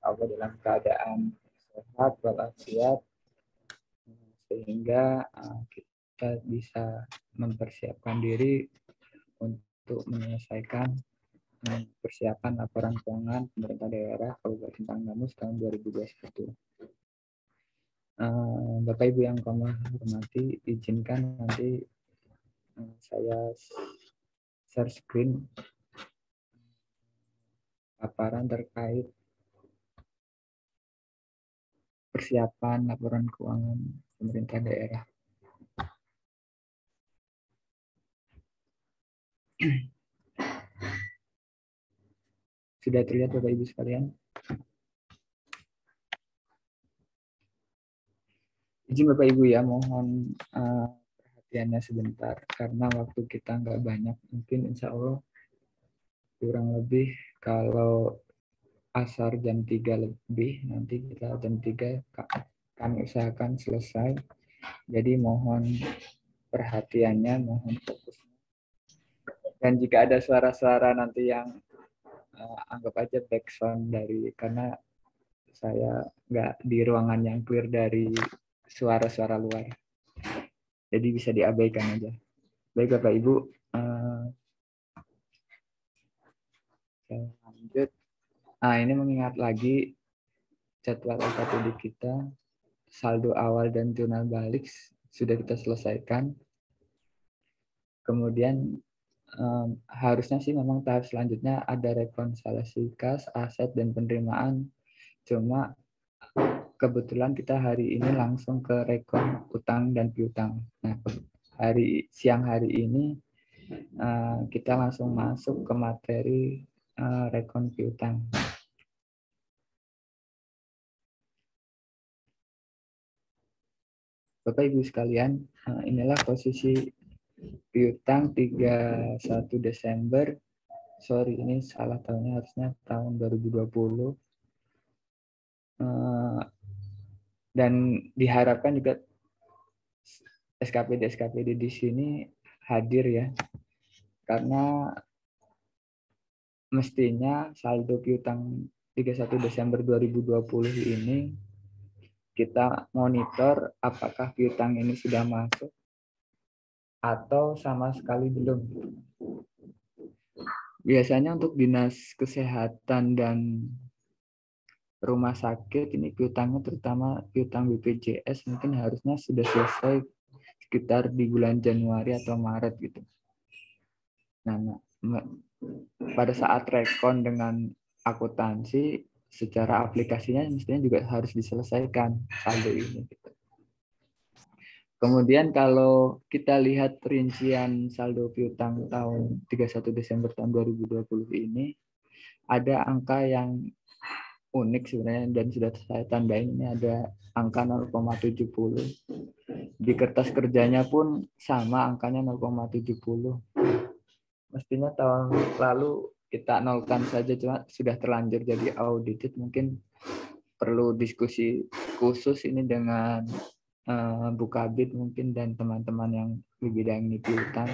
Allah dalam keadaan sehat walafiat, sehingga kita bisa mempersiapkan diri untuk menyelesaikan persiapan laporan keuangan pemerintah daerah Kabupaten Tanggamus tahun 2021. Bapak Ibu yang kami hormati, izinkan nanti saya share screen paparan terkait persiapan laporan keuangan pemerintah daerah. Sudah terlihat Bapak Ibu sekalian? Izin Bapak Ibu ya, mohon perhatiannya sebentar karena waktu kita nggak banyak. Mungkin insya Allah kurang lebih kalau asar jam 3 lebih, nanti kita jam 3 kami usahakan selesai. Jadi mohon perhatiannya, mohon fokus. Dan jika ada suara-suara nanti yang anggap aja background dari, karena saya nggak di ruangan yang clear dari suara-suara luar. Jadi bisa diabaikan aja. Baik Bapak Ibu, saya lanjut. Nah, ini mengingat lagi jadwal LKPD kita, saldo awal dan jurnal balik sudah kita selesaikan. Kemudian harusnya sih memang tahap selanjutnya ada rekonsiliasi kas, aset, dan penerimaan. Cuma kebetulan kita hari ini langsung ke rekon utang dan piutang. Nah, siang hari ini kita langsung masuk ke materi rekon piutang. Bapak Ibu sekalian, inilah posisi piutang 31 Desember. Sorry, ini salah tahunnya, harusnya tahun 2020. Dan diharapkan juga SKPD di sini hadir ya. Karena mestinya saldo piutang 31 Desember 2020 ini kita monitor apakah piutang ini sudah masuk atau sama sekali belum. Biasanya untuk dinas kesehatan dan rumah sakit ini piutangnya, terutama piutang BPJS, mungkin harusnya sudah selesai sekitar di bulan Januari atau Maret gitu. Nah, pada saat rekon dengan akuntansi secara aplikasinya mestinya juga harus diselesaikan saldo ini. Kemudian kalau kita lihat rincian saldo piutang tahun 31 Desember tahun 2020 ini, ada angka yang unik sebenarnya dan sudah saya tandain. Ini ada angka 0,70. Di kertas kerjanya pun sama angkanya 0,70. Mestinya tahun lalu kita nolkan saja, cuma sudah terlanjur jadi audited. Mungkin perlu diskusi khusus ini dengan Bu Kabid mungkin dan teman-teman yang di bidang ini piutang,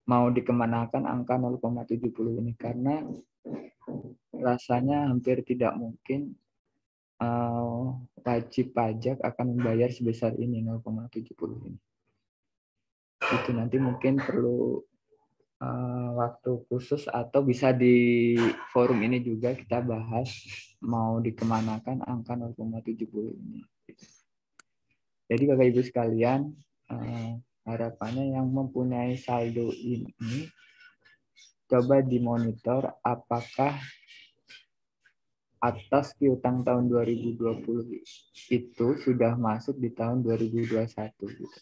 mau dikemanakan angka 0,70 ini, karena rasanya hampir tidak mungkin wajib pajak akan membayar sebesar ini 0,70 ini. Itu nanti mungkin perlu waktu khusus atau bisa di forum ini juga kita bahas mau dikemanakan angka 0,70 ini. Jadi Bapak Ibu sekalian, harapannya yang mempunyai saldo ini coba dimonitor apakah atas piutang tahun 2020 itu sudah masuk di tahun 2021. Gitu.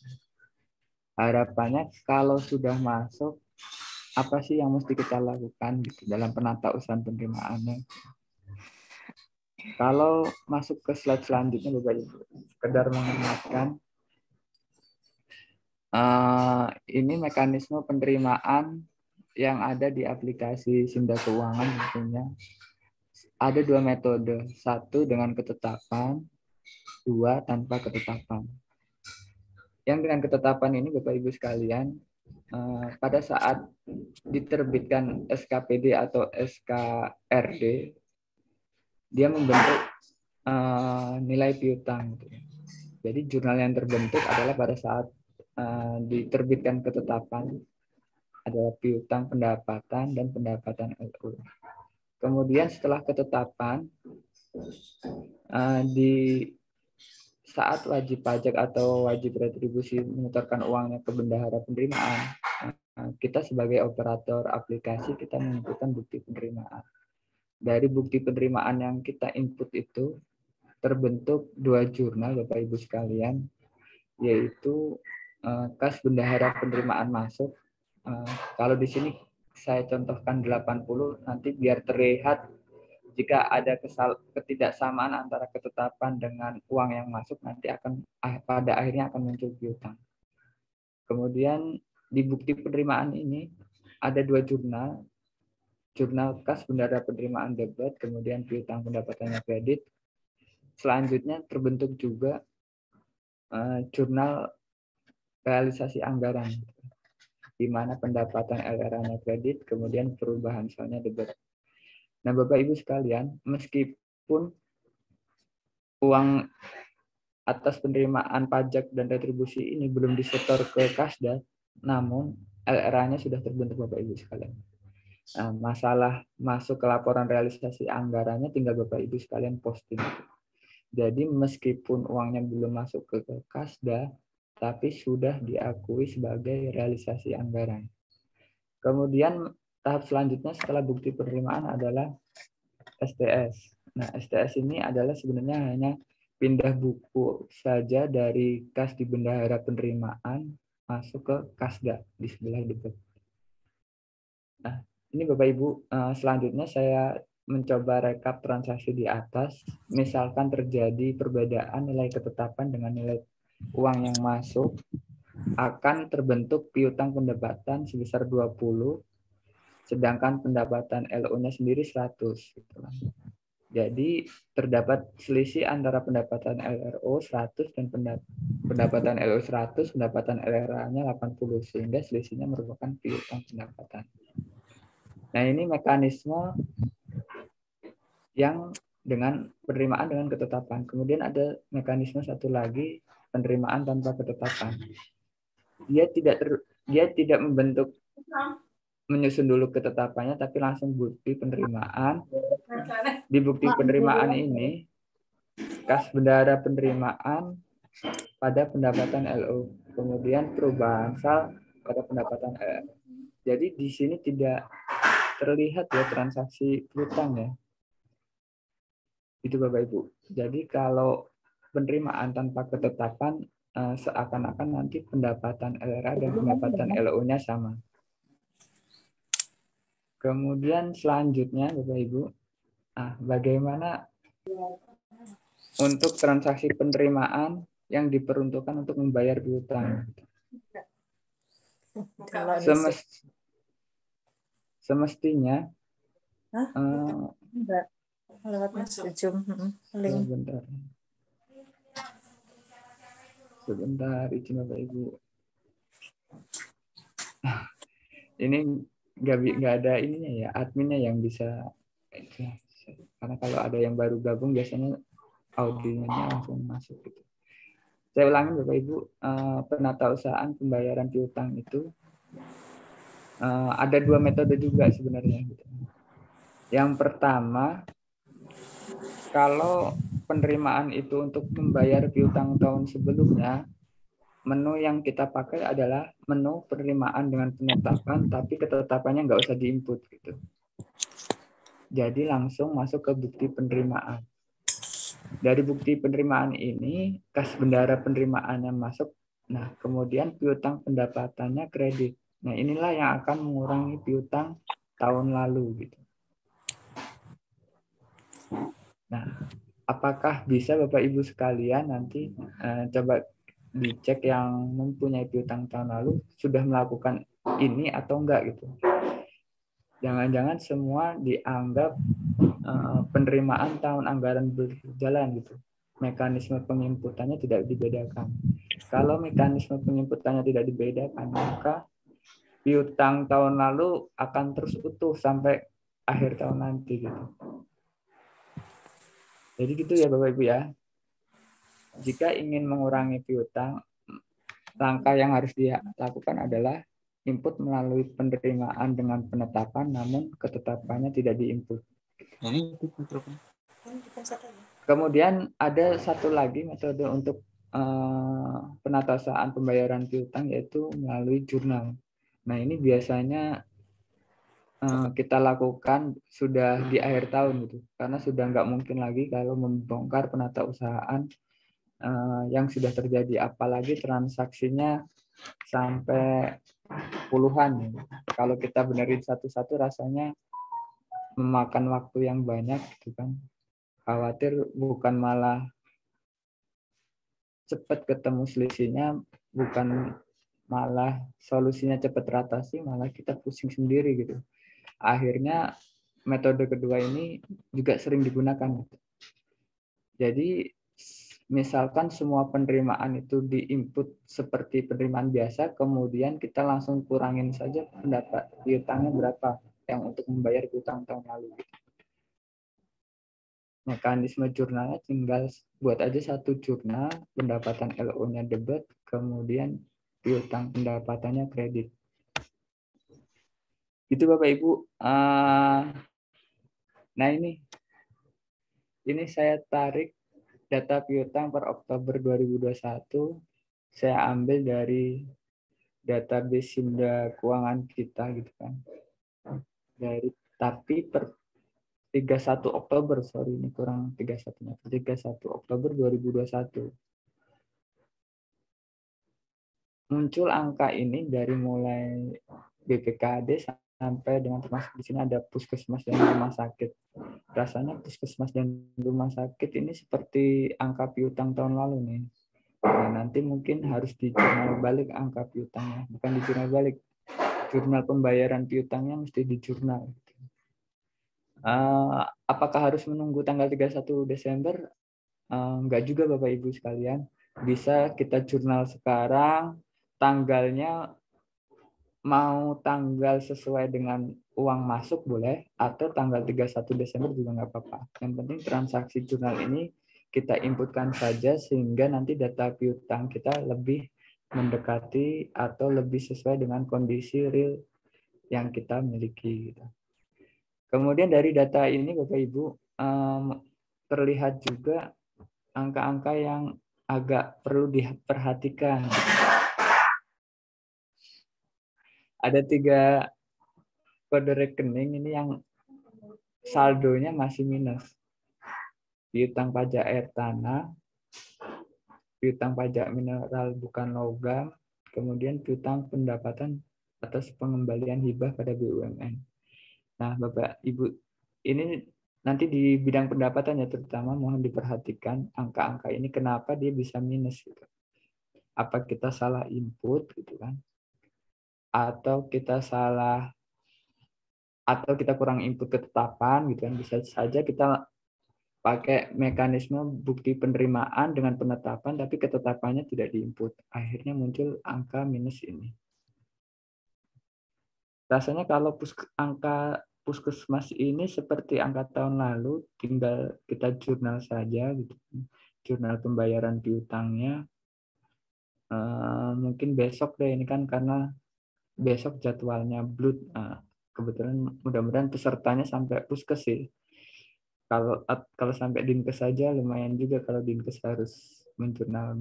Harapannya kalau sudah masuk, apa sih yang mesti kita lakukan gitu dalam penata usahaan penerimaannya. Kalau masuk ke slide selanjutnya Bapak Ibu, sekedar mengingatkan, ini mekanisme penerimaan yang ada di aplikasi Sinda Keuangan tentunya. Ada dua metode, satu dengan ketetapan, dua tanpa ketetapan. Yang dengan ketetapan ini Bapak Ibu sekalian, pada saat diterbitkan SKPD atau SKRD, dia membentuk nilai piutang. Jadi jurnal yang terbentuk adalah pada saat diterbitkan ketetapan adalah piutang pendapatan dan pendapatan LU. Kemudian setelah ketetapan di saat wajib pajak atau wajib retribusi menyetorkan uangnya ke bendahara penerimaan, kita sebagai operator aplikasi kita menentukan bukti penerimaan. Dari bukti penerimaan yang kita input itu terbentuk dua jurnal Bapak Ibu sekalian, yaitu kas bendahara penerimaan masuk. Kalau di sini saya contohkan 80, nanti biar terlihat jika ada ketidaksamaan antara ketetapan dengan uang yang masuk, nanti akan pada akhirnya akan muncul piutang. Kemudian di bukti penerimaan ini ada dua jurnal, jurnal kas bendahara penerimaan debit, kemudian piutang pendapatannya kredit. Selanjutnya terbentuk juga jurnal realisasi anggaran, di mana pendapatan LRA-nya kredit, kemudian perubahan saldonya debit. Nah, Bapak Ibu sekalian, meskipun uang atas penerimaan pajak dan retribusi ini belum disetor ke Kasda, namun LRA-nya sudah terbentuk Bapak Ibu sekalian. Nah, masalah masuk ke laporan realisasi anggarannya tinggal Bapak Ibu sekalian posting. Jadi meskipun uangnya belum masuk ke Kasda, tapi sudah diakui sebagai realisasi anggaran. Kemudian tahap selanjutnya setelah bukti penerimaan adalah STS. Nah, STS ini adalah sebenarnya hanya pindah buku saja dari kas di bendahara penerimaan masuk ke Kasda di sebelah depan. Nah, ini Bapak Ibu, selanjutnya saya mencoba rekap transaksi di atas. Misalkan terjadi perbedaan nilai ketetapan dengan nilai uang yang masuk, akan terbentuk piutang pendapatan sebesar 20, sedangkan pendapatan LO-nya sendiri 100. Jadi terdapat selisih antara pendapatan LRO 100 dan pendapatan LO 100, pendapatan LRA-nya 80, sehingga selisihnya merupakan piutang pendapatan. Nah, ini mekanisme yang dengan penerimaan dengan ketetapan. Kemudian ada mekanisme satu lagi, penerimaan tanpa ketetapan. Dia tidak membentuk menyusun dulu ketetapannya, tapi langsung bukti penerimaan. Di bukti penerimaan ini, kas bendahara penerimaan pada pendapatan LO, kemudian perubahan sal pada pendapatan LR. Jadi di sini tidak terlihat ya transaksi piutang ya. Itu Bapak Ibu. Jadi kalau penerimaan tanpa ketetapan seakan-akan nanti pendapatan LRA dan pendapatan LO-nya sama. Kemudian selanjutnya Bapak Ibu, bagaimana untuk transaksi penerimaan yang diperuntukkan untuk membayar piutang? Semestinya sebentar izin Bapak Ibu. Ini nggak ada ininya ya, adminnya yang bisa, karena kalau ada yang baru gabung biasanya audionya langsung masuk gitu. Saya ulangi Bapak Ibu, penatausahaan pembayaran piutang itu ada dua metode juga sebenarnya. Yang pertama, kalau penerimaan itu untuk membayar piutang tahun sebelumnya, menu yang kita pakai adalah menu penerimaan dengan penetapan, tapi ketetapannya nggak usah diinput gitu. Jadi langsung masuk ke bukti penerimaan. Dari bukti penerimaan ini, kas bendahara penerimaannya masuk. Nah, kemudian piutang pendapatannya kredit. Nah, inilah yang akan mengurangi piutang tahun lalu gitu. Nah, apakah bisa Bapak Ibu sekalian nanti coba dicek yang mempunyai piutang tahun lalu sudah melakukan ini atau enggak gitu. Jangan-jangan semua dianggap penerimaan tahun anggaran berjalan gitu. Mekanisme penginputannya tidak dibedakan. Kalau mekanisme penginputannya tidak dibedakan, maka piutang tahun lalu akan terus utuh sampai akhir tahun nanti gitu. Jadi gitu ya Bapak Ibu ya. Jika ingin mengurangi piutang, langkah yang harus dilakukan adalah input melalui penerimaan dengan penetapan, namun ketetapannya tidak diinput. Kemudian ada satu lagi metode untuk penatasaan pembayaran piutang, yaitu melalui jurnal. Nah ini biasanya kita lakukan sudah di akhir tahun gitu, karena sudah nggak mungkin lagi kalau membongkar penata usahaan yang sudah terjadi, apalagi transaksinya sampai puluhan. Kalau kita benerin satu-satu rasanya memakan waktu yang banyak gitu kan. Khawatir bukan malah cepat ketemu selisihnya, bukan malah solusinya cepat teratasi, malah kita pusing sendiri gitu. Akhirnya metode kedua ini juga sering digunakan. Jadi misalkan semua penerimaan itu diinput seperti penerimaan biasa, kemudian kita langsung kurangin saja pendapat piutangnya berapa yang untuk membayar piutang tahun lalu. Mekanisme jurnalnya tinggal buat aja satu jurnal, pendapatan LO-nya debit, kemudian piutang pendapatannya kredit. Itu Bapak Ibu. Nah ini saya tarik data piutang per Oktober 2021. Saya ambil dari database Sinda Keuangan kita gitu kan. Tapi per 31 Oktober, sorry ini kurang 31-nya. 31 Oktober 2021. Muncul angka ini dari mulai BPKAD sampai dengan termasuk di sini ada puskesmas dan rumah sakit. Rasanya puskesmas dan rumah sakit ini seperti angka piutang tahun lalu nih. Nah, nanti mungkin harus di jurnal balik angka piutangnya, bukan di jurnal balik. Jurnal pembayaran piutangnya mesti di jurnal. Apakah harus menunggu tanggal 31 Desember? Enggak juga Bapak Ibu sekalian. Bisa kita jurnal sekarang, tanggalnya mau tanggal sesuai dengan uang masuk boleh, atau tanggal 31 Desember juga nggak apa-apa. Yang penting transaksi jurnal ini kita inputkan saja sehingga nanti data piutang kita lebih mendekati atau lebih sesuai dengan kondisi real yang kita miliki. Kemudian dari data ini Bapak Ibu terlihat juga angka-angka yang agak perlu diperhatikan. Ada 3 kode rekening ini yang saldonya masih minus. Piutang pajak air tanah, piutang pajak mineral bukan logam, kemudian piutang pendapatan atas pengembalian hibah pada BUMN. Nah, Bapak Ibu, ini nanti di bidang pendapatan ya terutama mohon diperhatikan angka-angka ini kenapa dia bisa minus gitu. Apa kita salah input gitu kan? Atau kita kurang input ketetapan gitu kan, bisa saja kita pakai mekanisme bukti penerimaan dengan penetapan tapi ketetapannya tidak diinput, akhirnya muncul angka minus ini. Rasanya kalau angka puskesmas ini seperti angka tahun lalu, tinggal kita jurnal saja gitu, jurnal pembayaran piutangnya. Mungkin besok deh ini kan karena besok jadwalnya blood. Kebetulan mudah-mudahan pesertanya sampai puskes sih. Kalau sampai dinkes saja lumayan juga kalau dinkes harus menjurnal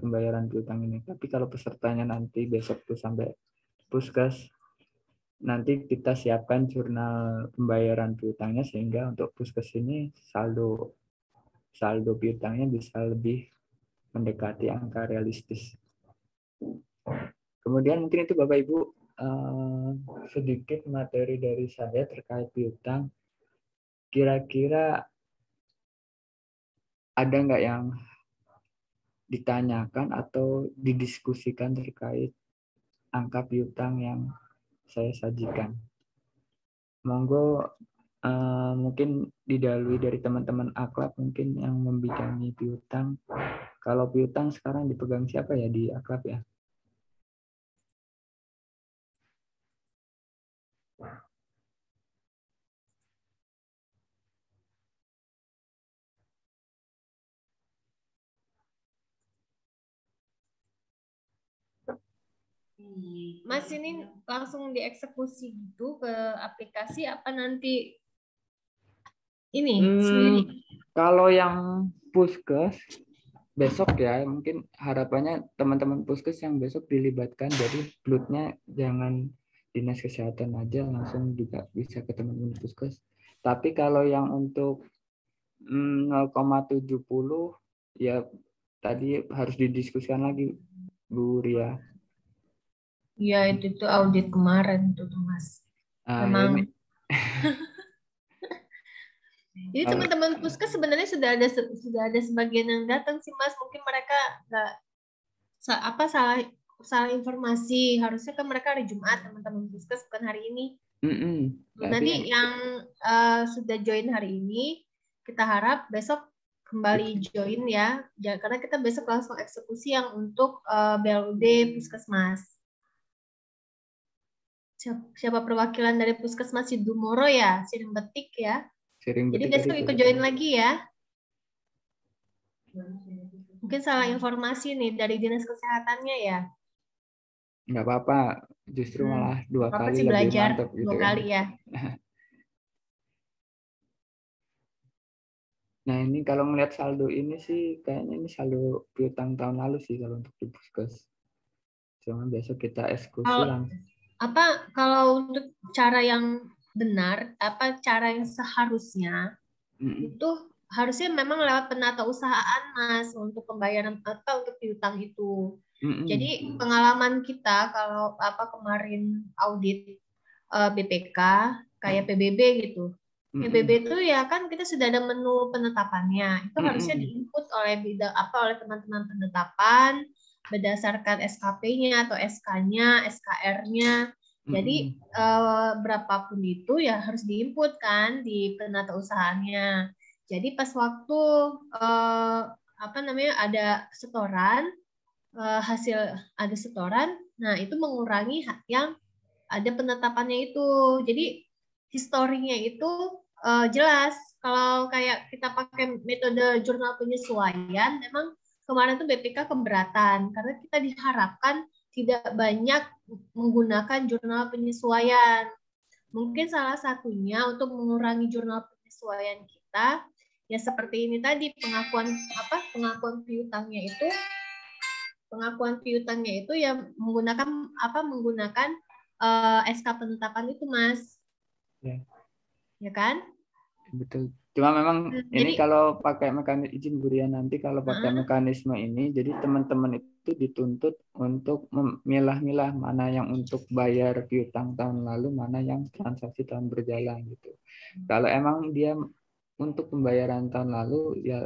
pembayaran piutang ini. Tapi kalau pesertanya nanti besok tuh sampai puskes, nanti kita siapkan jurnal pembayaran piutangnya sehingga untuk puskes ini saldo piutangnya bisa lebih mendekati angka realistis. Kemudian mungkin itu Bapak Ibu sedikit materi dari saya terkait piutang. Kira-kira ada nggak yang ditanyakan atau didiskusikan terkait angka piutang yang saya sajikan? Monggo mungkin didahului dari teman-teman aklab mungkin yang membidangi piutang. Kalau piutang sekarang dipegang siapa ya di aklab ya? Mas ini langsung dieksekusi gitu ke aplikasi apa nanti ini sendiri? Kalau yang puskes besok ya, mungkin harapannya teman-teman puskes yang besok dilibatkan, jadi bloodnya jangan dinas kesehatan aja, langsung juga bisa ke teman-teman puskes. Tapi kalau yang untuk 0,70 ya tadi harus didiskusikan lagi Bu Ria. Ya itu tuh audit kemarin tuh Mas. Ya Memang. ini Jadi teman-teman puskes sebenarnya sudah ada sebagian yang datang sih Mas. Mungkin mereka nggak salah informasi. Harusnya kan mereka hari Jumat teman-teman puskes bukan hari ini. Tapi Nanti yang sudah join hari ini kita harap besok kembali join ya. Karena kita besok langsung eksekusi yang untuk BLUD Puskesmas. Siapa perwakilan dari Puskesmas Sidumoro ya, Siring Betik ya. Jadi besok ikut join lagi ya. Mungkin salah informasi nih dari dinas kesehatannya ya. Nggak apa-apa, justru malah dua kali sih lebih belajar mantap gitu 2 kan. kali ya. Nah ini kalau melihat saldo ini sih kayaknya ini saldo piutang tahun lalu sih kalau untuk di puskes. Cuma besok kita eksekusi langsung. Kalau untuk cara yang benar, cara yang seharusnya itu harusnya memang lewat penata usahaan Mas untuk pembayaran untuk piutang itu. Jadi pengalaman kita kalau kemarin audit BPK kayak PBB gitu. PBB itu ya kan kita sudah ada menu penetapannya. Itu harusnya diinput oleh oleh teman-teman penetapan berdasarkan SKP-nya atau SK-nya, SKR-nya. Jadi berapapun itu ya harus diinput kan di penata usahanya. Jadi pas waktu ada setoran hasil ada setoran, nah itu mengurangi yang ada penetapannya itu. Jadi historinya itu jelas. Kalau kayak kita pakai metode jurnal penyesuaian, memang kemarin tuh BPK keberatan karena kita diharapkan tidak banyak menggunakan jurnal penyesuaian. Mungkin salah satunya untuk mengurangi jurnal penyesuaian kita ya seperti ini tadi pengakuan piutangnya itu ya menggunakan SK penetapan itu Mas. Ya kan? Betul. Cuma memang ini kalau pakai mekanisme izin Bu Ria nanti kalau pakai mekanisme ini, jadi teman-teman itu dituntut untuk memilah-milah mana yang untuk bayar piutang tahun lalu, mana yang transaksi tahun berjalan gitu. Kalau emang dia untuk pembayaran tahun lalu ya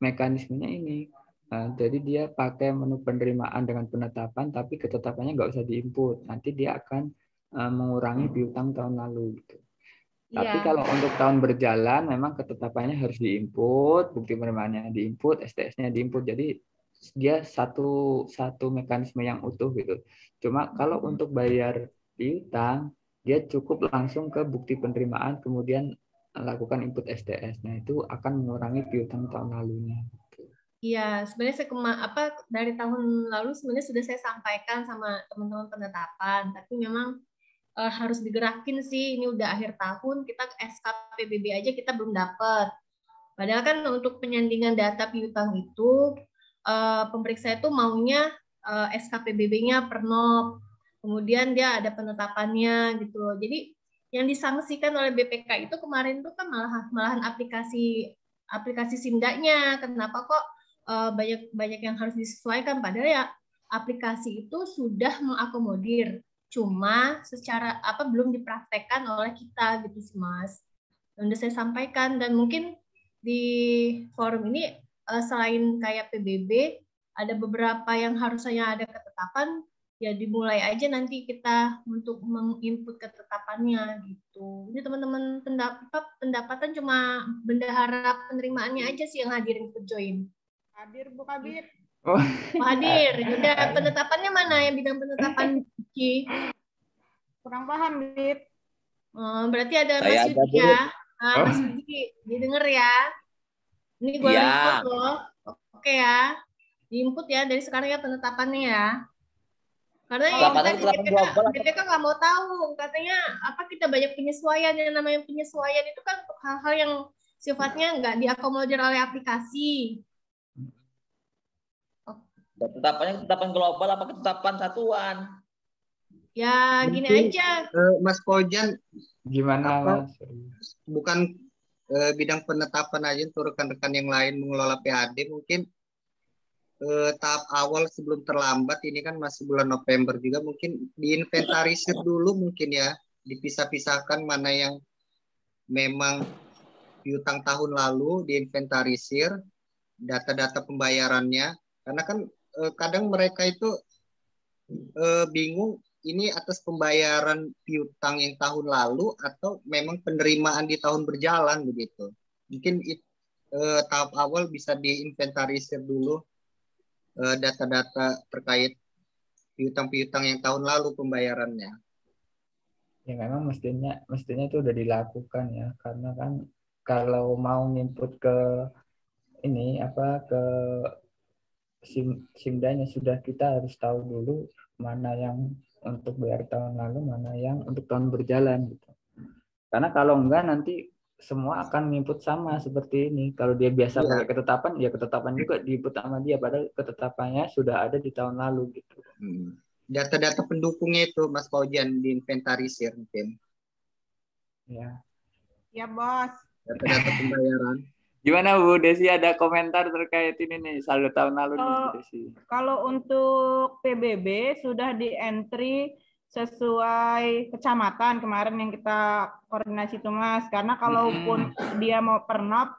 mekanismenya ini. Jadi dia pakai menu penerimaan dengan penetapan, tapi ketetapannya nggak usah diinput. Nanti dia akan mengurangi piutang tahun lalu gitu. Tapi kalau untuk tahun berjalan memang ketetapannya harus diinput, bukti penerimaannya diinput, STS-nya diinput. Jadi dia satu mekanisme yang utuh gitu. Cuma kalau untuk bayar piutang, dia cukup langsung ke bukti penerimaan kemudian lakukan input STS. Nah, itu akan mengurangi piutang tahun lalunya. Iya, sebenarnya dari tahun lalu sebenarnya sudah saya sampaikan sama teman-teman penetapan, tapi memang harus digerakin sih. Ini udah akhir tahun, kita SK PBB aja kita belum dapat. Padahal kan untuk penyandingan data piutang itu pemeriksa itu maunya SK PBB-nya per NOP. Kemudian dia ada penetapannya gitu. Jadi yang disangsikan oleh BPK itu kemarin tuh kan malahan aplikasi Simda-nya. Kenapa kok banyak yang harus disesuaikan? Padahal ya aplikasi itu sudah mengakomodir, cuma secara belum dipraktekkan oleh kita gitu sih Mas. Dan udah saya sampaikan dan mungkin di forum ini selain kayak PBB ada beberapa yang harusnya ada ketetapan ya dimulai aja nanti kita untuk menginput ketetapannya gitu. Ini teman-teman pendapatan cuma bendahara penerimaannya aja sih yang hadirin ikut join. Hadir Bu Kabir. Oh, hadir. Udah penetapannya mana yang bidang penetapan Ci? Kurang paham, Bib. Berarti ada Mas Yudi ya. Mas Yudi, didengar ya. Ini gue record loh. Oke ya. Diinput ya dari sekarang ya penetapannya ya. Karena yang Ketetapannya tadi ketetapan global atau BPK nggak mau tahu, katanya apa kita banyak penyesuaian, yang namanya penyesuaian itu kan untuk hal-hal yang sifatnya nggak diakomodir oleh aplikasi. ketetapannya ketetapan global apa ketetapan satuan? Ya gini Mungkin, aja, Mas Kojan, Gimana, Apa? Mas? bukan bidang penetapan aja untuk rekan-rekan yang lain mengelola PAD, mungkin tahap awal sebelum terlambat, ini kan masih bulan November juga, mungkin diinventarisir dulu mungkin ya, dipisah-pisahkan mana yang memang piutang tahun lalu, diinventarisir data-data pembayarannya, karena kan kadang mereka itu bingung ini atas pembayaran piutang yang tahun lalu atau memang penerimaan di tahun berjalan begitu. Mungkin tahap awal bisa diinventarisir dulu data-data terkait piutang-piutang yang tahun lalu pembayarannya. Ya memang mestinya itu udah dilakukan ya, karena kan kalau mau input ke ini ke SIMDA-nya sudah, kita harus tahu dulu mana yang untuk bayar tahun lalu, mana yang untuk tahun berjalan gitu. Karena kalau enggak nanti semua akan input sama seperti ini. Kalau dia biasa pakai ketetapan, ya ketetapan juga diinput sama dia, padahal ketetapannya sudah ada di tahun lalu gitu. Data-data pendukungnya itu Mas Paujan diinventarisir mungkin. Ya. Ya, Bos. Data-data pembayaran. Gimana Bu Desi, ada komentar terkait ini nih saldo tahun lalu nih Bu Desi? Kalau untuk PBB sudah di entry sesuai kecamatan kemarin yang kita koordinasi itu Mas, karena kalaupun dia mau pernop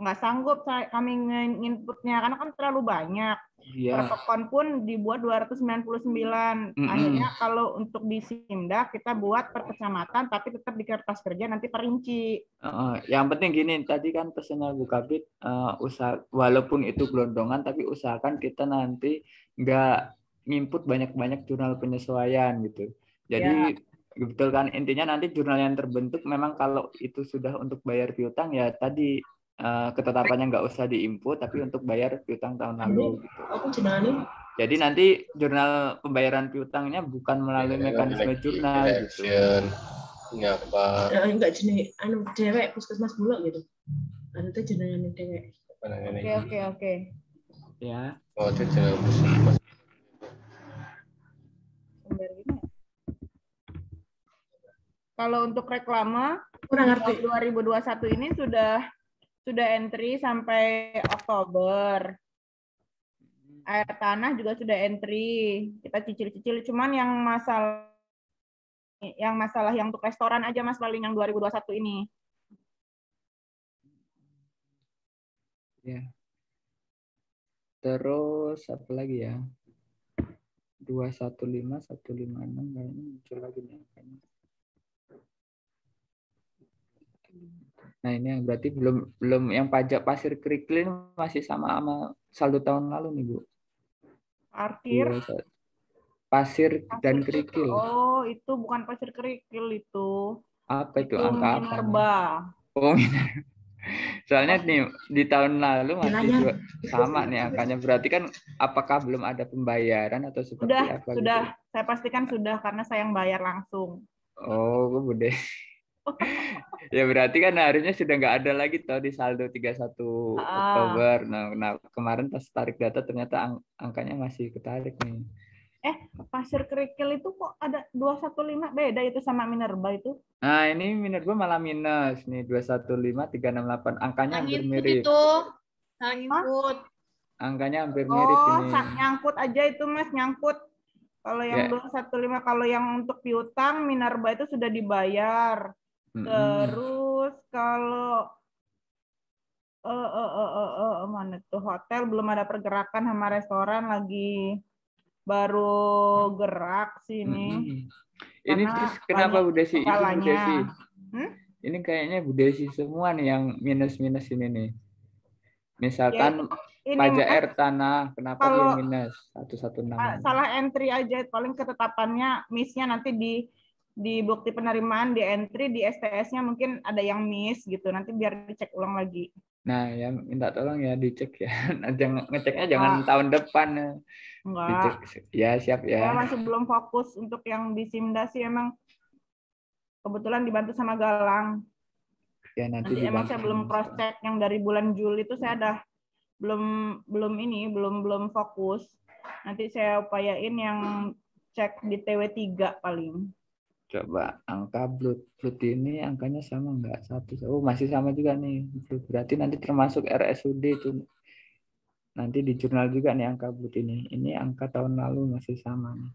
nggak sanggup kami nginputnya karena kan terlalu banyak. Iya. Perpekon pun dibuat 299. Akhirnya kalau untuk di SIMDA kita buat per kecamatan tapi tetap di kertas kerja nanti perinci. Yang penting gini, tadi kan pesannya Bu Kabit, walaupun itu gelondongan tapi usahakan kita nanti nggak nginput banyak-banyak jurnal penyesuaian gitu. Jadi betul kan, intinya nanti jurnal yang terbentuk memang kalau itu sudah untuk bayar piutang ya tadi ketetapannya nggak usah diinput, tapi untuk bayar piutang tahun lalu gitu. Jadi nanti jurnal pembayaran piutangnya bukan melalui mekanisme jurnal gitu. Ngapa? Enggak jenis anu dewek puskesmas bulog gitu. Anu teh jenengan dewek. Oke. Ya. Oh, itu jenengan puskesmas. Kalau untuk reklame Kurang ngerti. 2021 ini sudah entry sampai Oktober. Air tanah juga sudah entry. Kita cicil-cicil. Cuman yang masalah yang untuk restoran aja Mas paling yang 2021 ini. Ya. Terus apa lagi ya? 215, 156 kayaknya muncul lagi nih angkanya. Nah ini yang berarti belum yang pajak pasir Kriklin masih sama saldo tahun lalu nih Bu. Parkir. Pasir dan kerikil. Oh, itu bukan pasir kerikil itu. Apa itu angka apa? Minerba. Oh, Minerba. Soalnya nih di tahun lalu masih sama nih angkanya. Berarti kan apakah belum ada pembayaran atau seperti apa? Sudah. Gitu? Saya pastikan sudah karena saya yang bayar langsung. Oh, Bude. Ya berarti kan harusnya sudah nggak ada lagi toh di saldo 31 Oktober. Nah, kemarin pas tarik data ternyata angkanya masih ketarik nih. Pasir kerikil itu kok ada 215 beda itu sama Minerba itu? Nah, ini Minerba malah minus nih 215,368. Angkanya hampir mirip. Salah input. Angkanya hampir mirip ini. Nyangkut aja itu Mas, nyangkut. Kalau yang 215, kalau yang untuk piutang Minerba itu sudah dibayar. Terus kalau mana tuh hotel belum ada pergerakan sama restoran lagi baru gerak sini. Ini terus kenapa Bu Desi? Itu Bu Desi. Ini kayaknya Bu Desi semua nih yang minus-minus ini nih. Misalkan pajak air tanah, kenapa dia minus 116? Salah entry aja, paling ketetapannya miss-nya nanti di bukti penerimaan di entry di STS-nya mungkin ada yang miss gitu. Nanti biar dicek ulang lagi. Nah, ya minta tolong ya dicek ya. Ngeceknya jangan tahun depan. Dicek. Enggak. Ya, siap Saya ya. masih belum fokus untuk yang di Simda sih, emang kebetulan dibantu sama Galang. Ya, nanti Emang dibantu saya belum sama cross check yang dari bulan Juli itu saya ada belum fokus. Nanti saya upayain yang cek di TW3 paling. Coba angka blood ini angkanya sama nggak? Oh, masih sama juga nih. Berarti nanti termasuk RSUD itu. Nanti di jurnal juga nih angka blood ini. Ini angka tahun lalu masih sama nih.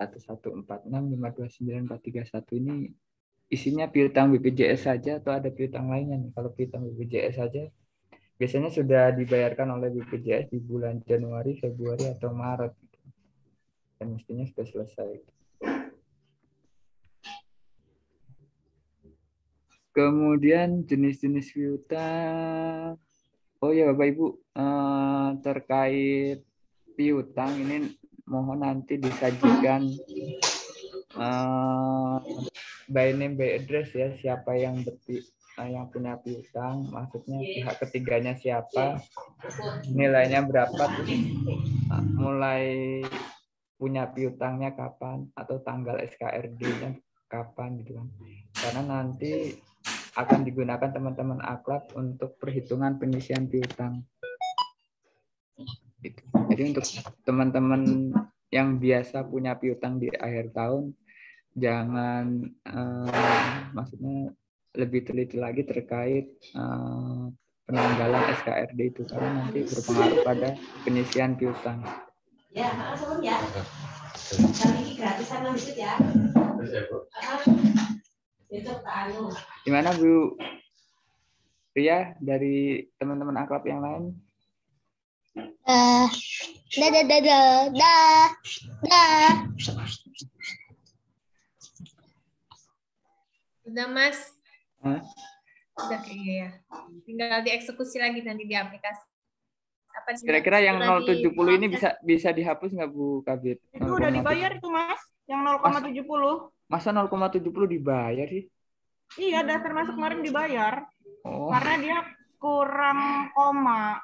1146529431 ini isinya piutang BPJS saja atau ada piutang lainnya nih? Kalau piutang BPJS saja biasanya sudah dibayarkan oleh BPJS di bulan Januari, Februari atau Maret. Dan mestinya sudah selesai. Kemudian jenis-jenis piutang. Oh ya Bapak Ibu, terkait piutang ini mohon nanti disajikan by name by address ya, siapa yang yang punya piutang, maksudnya pihak ketiganya siapa, nilainya berapa, terus mulai punya piutangnya kapan atau tanggal SKRD-nya kapan gitu kan. Karena nanti akan digunakan teman-teman akhlak untuk perhitungan penyisian piutang. Jadi untuk teman-teman yang biasa punya piutang di akhir tahun, jangan maksudnya lebih teliti lagi terkait penanggalan SKRD itu karena nanti berpengaruh pada penyisian piutang. Ya, langsung ya. Kali ini gratisan lanjut ya. Gimana Bu Ria dari teman-teman akrab yang lain? Sudah Mas? Hah? Sudah kayaknya ya. Tinggal dieksekusi lagi nanti di aplikasi. Apa Kira-kira yang 070 ini bisa dihapus nggak Bu Kabit? Itu udah dibayar itu Mas, yang 0,70. Masa 0,70 dibayar sih? Iya, udah termasuk kemarin dibayar. Oh. Karena dia kurang koma.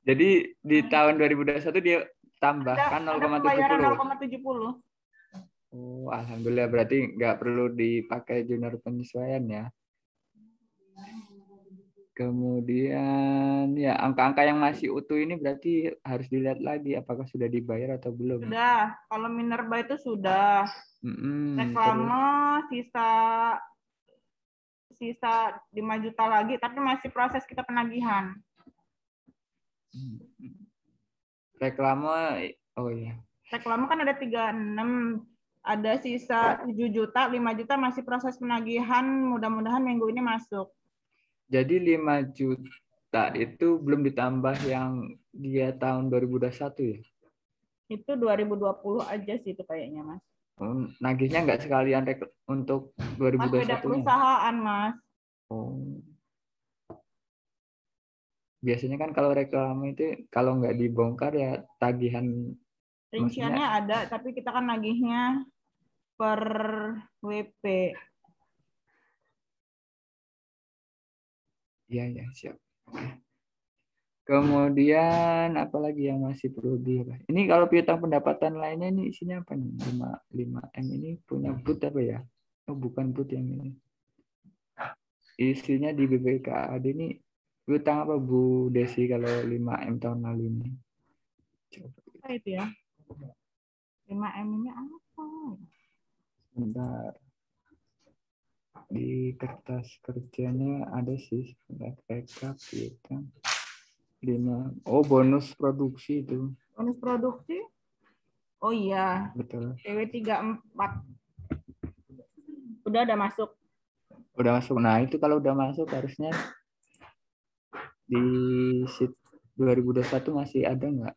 Jadi di tahun 2021 dia tambahkan 0,70. Oh, alhamdulillah berarti nggak perlu dipakai junior penyesuaian ya. Kemudian ya angka-angka yang masih utuh ini berarti harus dilihat lagi apakah sudah dibayar atau belum. Sudah, kalau Minerba itu sudah. Reklame sisa 5 juta lagi, tapi masih proses kita penagihan. Reklame, oh iya. Reklame kan ada 36, ada sisa 7 juta, 5 juta masih proses penagihan, mudah-mudahan minggu ini masuk. Jadi 5 juta itu belum ditambah yang dia tahun 2021 ya? Itu 2020 aja sih itu kayaknya, Mas. Nagihnya nggak sekalian untuk 2021-nya? Mas, beda perusahaan, Mas. Oh. Biasanya kan kalau reklame itu kalau nggak dibongkar ya tagihan. Rinciannya ada, tapi kita kan nagihnya per WP. Iya, ya, siap. Kemudian apalagi yang masih perlu dibahas? Ini kalau piutang pendapatan lainnya ini isinya apa nih? 5M ini punya BUT apa ya? Oh, bukan BUT yang ini. Isinya di BPKAD ini piutang apa Bu Desi kalau 5M tahun lalu ini? Apa itu ya? 5M ini apa? Bentar. Di kertas kerjanya ada sih rekap piutang. 5. Oh, bonus produksi itu. Bonus produksi? Oh iya. Betul. TW34. Udah masuk. Udah masuk. Nah, itu kalau udah masuk harusnya di sheet 2021 masih ada nggak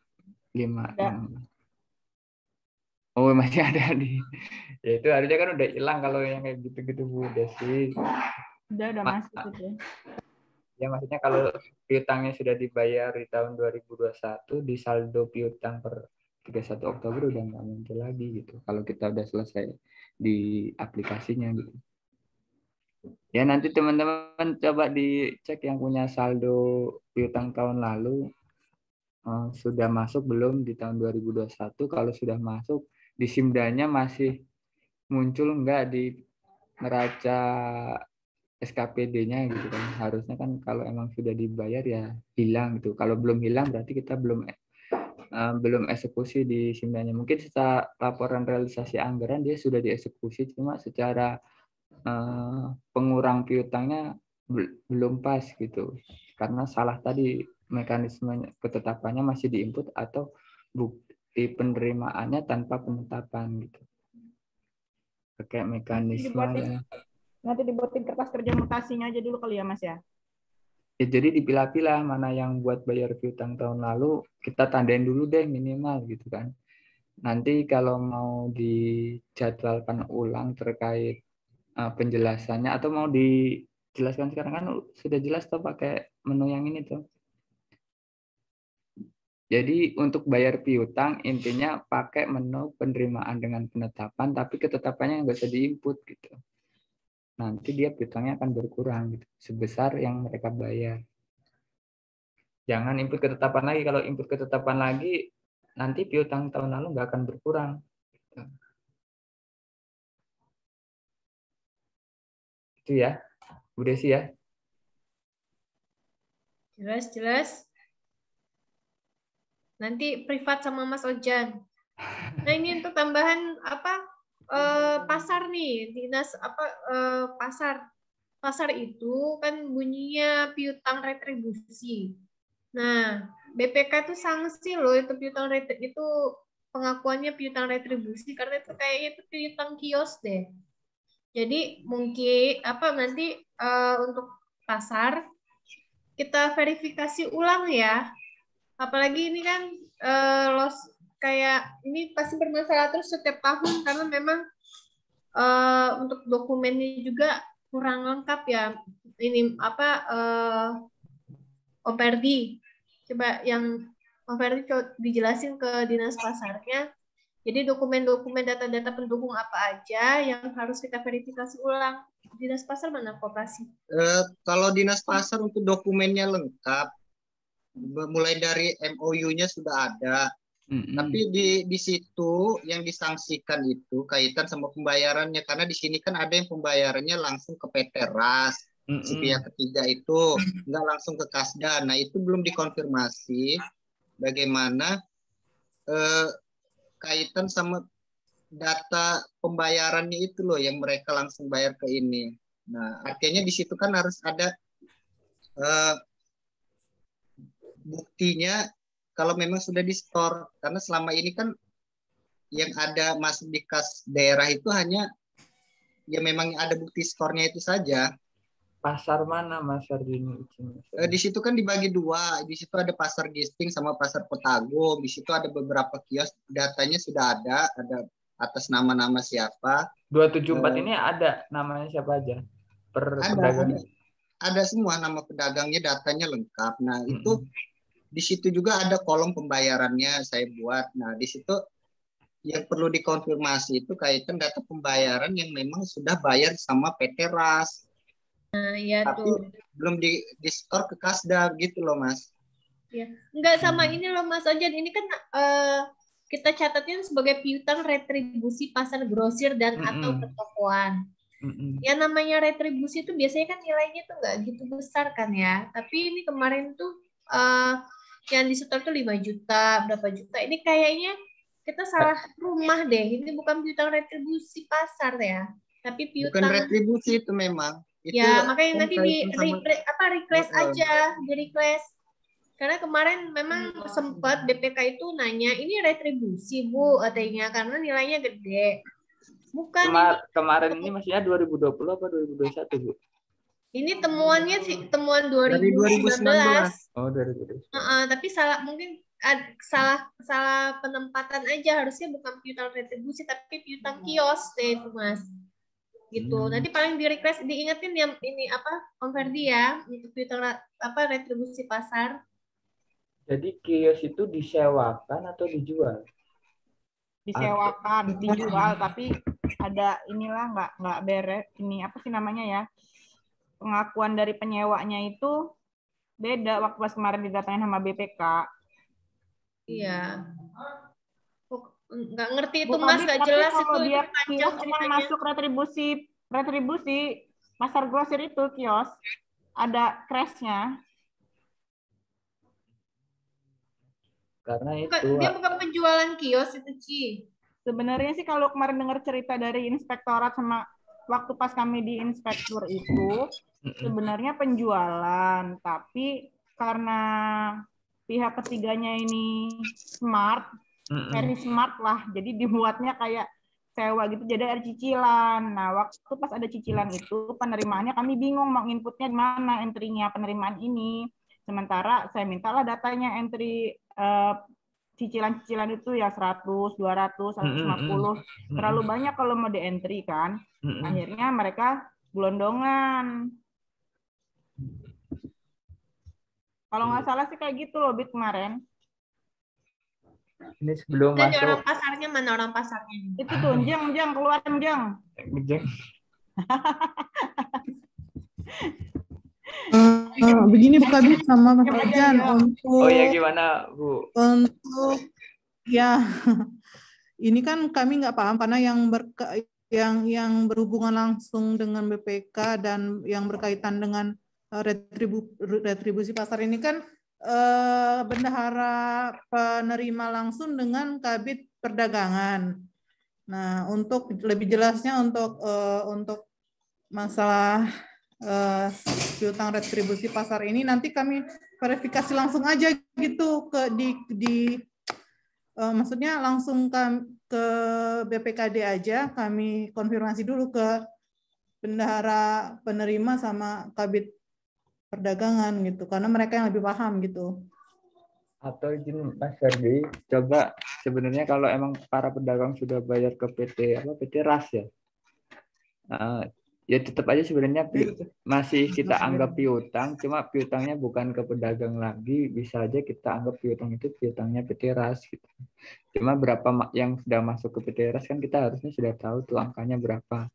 5? Oh, masih ada di. Ya itu harusnya kan udah hilang kalau yang kayak gitu-gitu Bu Desi. Udah masuk itu. Ya maksudnya kalau piutangnya sudah dibayar di tahun 2021 di saldo piutang per 31 Oktober udah nggak muncul lagi gitu. Kalau kita udah selesai di aplikasinya gitu. Ya nanti teman-teman coba dicek yang punya saldo piutang tahun lalu sudah masuk belum di tahun 2021. Kalau sudah masuk, di Simdanya masih muncul enggak di neraca SKPD-nya gitu kan. Harusnya kan kalau emang sudah dibayar ya hilang gitu. Kalau belum hilang berarti kita belum eksekusi di Simdanya. Mungkin setelah laporan realisasi anggaran dia sudah dieksekusi, cuma secara pengurang piutangnya belum pas gitu. Karena salah tadi mekanisme ketetapannya masih diinput atau bukti penerimaannya tanpa penetapan gitu. Pakai mekanisme Nanti dibuatin kertas kerja mutasinya aja dulu kali ya Mas ya. ya, jadi dipilah-pilah mana yang buat bayar piutang tahun lalu kita tandain dulu deh minimal gitu kan. Nanti kalau mau dijadwalkan ulang terkait penjelasannya atau mau dijelaskan sekarang kan sudah jelas tuh pakai menu yang ini tuh. Jadi untuk bayar piutang intinya pakai menu penerimaan dengan penetapan tapi ketetapannya nggak usah diinput gitu. Nanti dia piutangnya akan berkurang gitu, sebesar yang mereka bayar. Jangan input ketetapan lagi. Kalau input ketetapan lagi nanti piutang tahun lalu nggak akan berkurang. Itu ya, Bu Desi ya. Jelas. Nanti privat sama Mas Ojan. Nah ini untuk tambahan pasar nih, dinas pasar itu kan bunyinya piutang retribusi. Nah BPK itu sanksi loh itu piutang itu pengakuannya piutang retribusi karena itu kayaknya itu piutang kios deh. Jadi mungkin nanti untuk pasar kita verifikasi ulang ya. Apalagi ini kan kayak ini pasti bermasalah terus setiap tahun karena memang untuk dokumennya juga kurang lengkap ya. Ini Om Ferdi, coba yang Om Ferdi dijelasin ke dinas pasarnya. Jadi dokumen-dokumen data-data pendukung apa aja yang harus kita verifikasi ulang. Dinas pasar mana koperasi? Kalau dinas pasar untuk dokumennya lengkap, mulai dari MOU-nya sudah ada. Tapi di situ yang disangsikan itu kaitan sama pembayarannya karena di sini kan ada yang pembayarannya langsung ke PT RAS, si pihak ketiga itu nggak langsung ke Kasda. Nah itu belum dikonfirmasi bagaimana kaitan sama data pembayarannya itu loh yang mereka langsung bayar ke ini. Nah artinya di situ kan harus ada buktinya kalau memang sudah di store karena selama ini kan yang ada masuk di kas daerah itu hanya ya memang ada bukti skornya itu saja. Pasar mana Mas Ferdinand? Di situ kan dibagi dua, di situ ada pasar Gisting sama pasar Potago, di situ ada beberapa kios, datanya sudah ada atas nama-nama siapa. 274 ini ada namanya siapa aja? Ada semua nama pedagangnya, datanya lengkap. Nah itu di situ juga ada kolom pembayarannya saya buat. Nah di situ yang perlu dikonfirmasi itu kaitan data pembayaran yang memang sudah bayar sama PT RAS. Nah, iya tapi tuh. Belum di store ke Kasda gitu loh Mas. Ya, enggak sama ini loh Mas Ojan. Ini kan kita catatnya sebagai piutang retribusi pasar grosir dan atau pertokoan. Ya namanya retribusi itu biasanya kan nilainya tuh nggak gitu besar kan ya. Tapi ini kemarin tuh yang disetor tuh 5 juta, berapa juta. Ini kayaknya kita salah rumah deh. Ini bukan piutang retribusi pasar ya. Tapi piutang. Bukan retribusi itu memang. Itu ya makanya nanti di request aja, di request. Karena kemarin memang sempat BPK itu nanya, ini retribusi Bu katanya karena nilainya gede. Bukan kemarin ini maksudnya 2020 apa 2021 Bu? Ini temuannya sih temuan 2019. Oh 2019. Tapi mungkin salah penempatan aja, harusnya bukan piutang retribusi tapi piutang kios deh itu Mas. Gitu. Nanti paling di request diingetin yang ini Om Ferdi ya untuk piutang retribusi pasar. Jadi kios itu disewakan atau dijual? Disewakan, dijual tapi ada inilah nggak beres ini apa sih namanya ya, pengakuan dari penyewanya itu beda waktu pas kemarin didatangin sama BPK. Iya. Nggak ngerti itu Bu Mas, Kabit, nggak tapi jelas kalau itu dia panjang kios emang ceritanya. masuk retribusi pasar grosir itu kios ada crashnya. Karena Dia bukan penjualan kios itu, Ci. Sebenarnya sih kalau kemarin dengar cerita dari inspektorat sama waktu pas kami di inspektur itu sebenarnya penjualan, tapi karena pihak ketiganya ini smart, very smart lah, jadi dibuatnya kayak sewa gitu, jadi ada cicilan. Nah, waktu pas ada cicilan itu penerimaannya kami bingung mau inputnya di mana entry-nya penerimaan ini. Sementara saya mintalah datanya entry cicilan-cicilan itu ya 100, 200, 150. Terlalu banyak kalau mau di-entry kan. Akhirnya mereka gelondongan. Kalau nggak salah sih kayak gitu loh, Bit, kemarin. Ini sebelum Dan masuk. orang pasarnya mana orang pasarnya? Itu tuh, Jeng, keluar Jeng. Begini Bu Kabit sama Mas Arjan untuk oh ya gimana Bu? Untuk ya ini kan kami nggak paham karena yang berhubungan langsung dengan BPK dan yang berkaitan dengan retribusi pasar ini kan bendahara penerima langsung dengan Kabit Perdagangan. Nah, untuk lebih jelasnya untuk masalah piutang retribusi pasar ini nanti kami verifikasi langsung aja gitu maksudnya langsung ke BPKD aja, kami konfirmasi dulu ke bendahara penerima sama Kabit Perdagangan gitu, karena mereka yang lebih paham gitu. Atau izin Mas Ferdi, coba sebenarnya kalau emang para pedagang sudah bayar ke PT RAS ya, ya tetap aja sebenarnya masih kita anggap piutang, cuma piutangnya bukan ke pedagang lagi, bisa aja kita anggap piutang itu piutangnya PT RAS gitu. Cuma berapa yang sudah masuk ke PT RAS kan kita harusnya sudah tahu tuh angkanya berapa.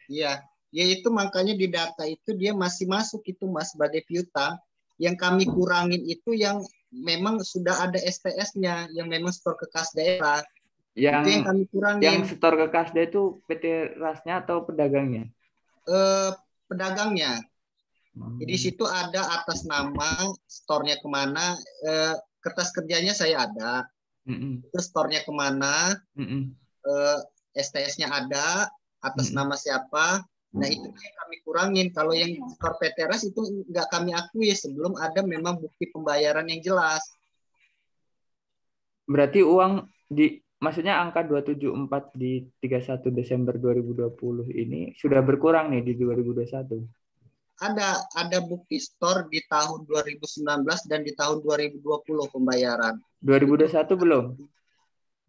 Iya, ya itu makanya di data itu dia masih masuk itu Mas sebagai piutang. Yang kami kurangin itu yang memang sudah ada STS-nya, yang memang store ke kas daerah. Itu yang kami kurangin. Yang store ke kas daerah itu PT RAS-nya atau pedagangnya? Pedagangnya. Jadi situ ada atas nama store-nya kemana, kertas kerjanya saya ada, terus store-nya kemana, STS-nya ada, atas nama siapa. Nah itu yang kami kurangin. Kalau yang store PT RAS itu nggak kami akui sebelum ada memang bukti pembayaran yang jelas. Berarti uang maksudnya angka 274 di 31 Desember 2020 ini sudah berkurang nih di 2021? Ada bukti store di tahun 2019 dan di tahun 2020 pembayaran. 2021 belum?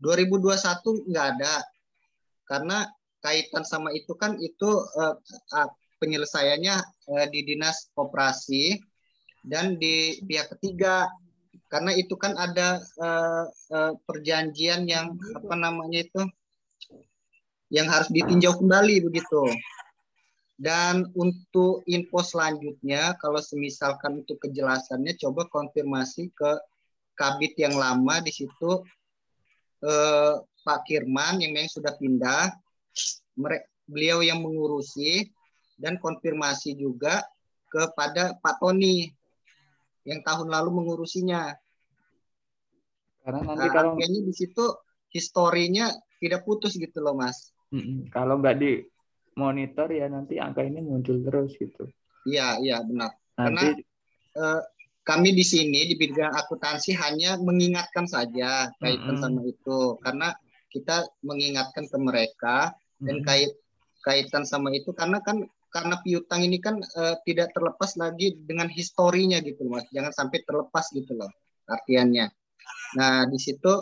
2021 nggak ada. Karena kaitan sama itu kan itu penyelesaiannya di Dinas Koperasi dan di pihak ketiga. Karena itu kan ada perjanjian yang apa namanya itu yang harus ditinjau kembali begitu. Dan untuk info selanjutnya kalau semisalkan untuk kejelasannya coba konfirmasi ke Kabit yang lama di situ Pak Kirman yang memang sudah pindah, beliau yang mengurusi dan konfirmasi juga kepada Pak Tony yang tahun lalu mengurusinya. Karena nanti kalau kayaknya di situ historinya tidak putus gitu loh Mas. Kalau nggak di monitor ya nanti angka ini muncul terus gitu. Iya benar. Nanti, karena kami di sini di bidang akuntansi hanya mengingatkan saja kaitan sama itu, karena kita mengingatkan ke mereka dan kaitan sama itu karena piutang ini kan tidak terlepas lagi dengan historinya gitu Mas. Jangan sampai terlepas gitu loh artiannya. Nah, di situ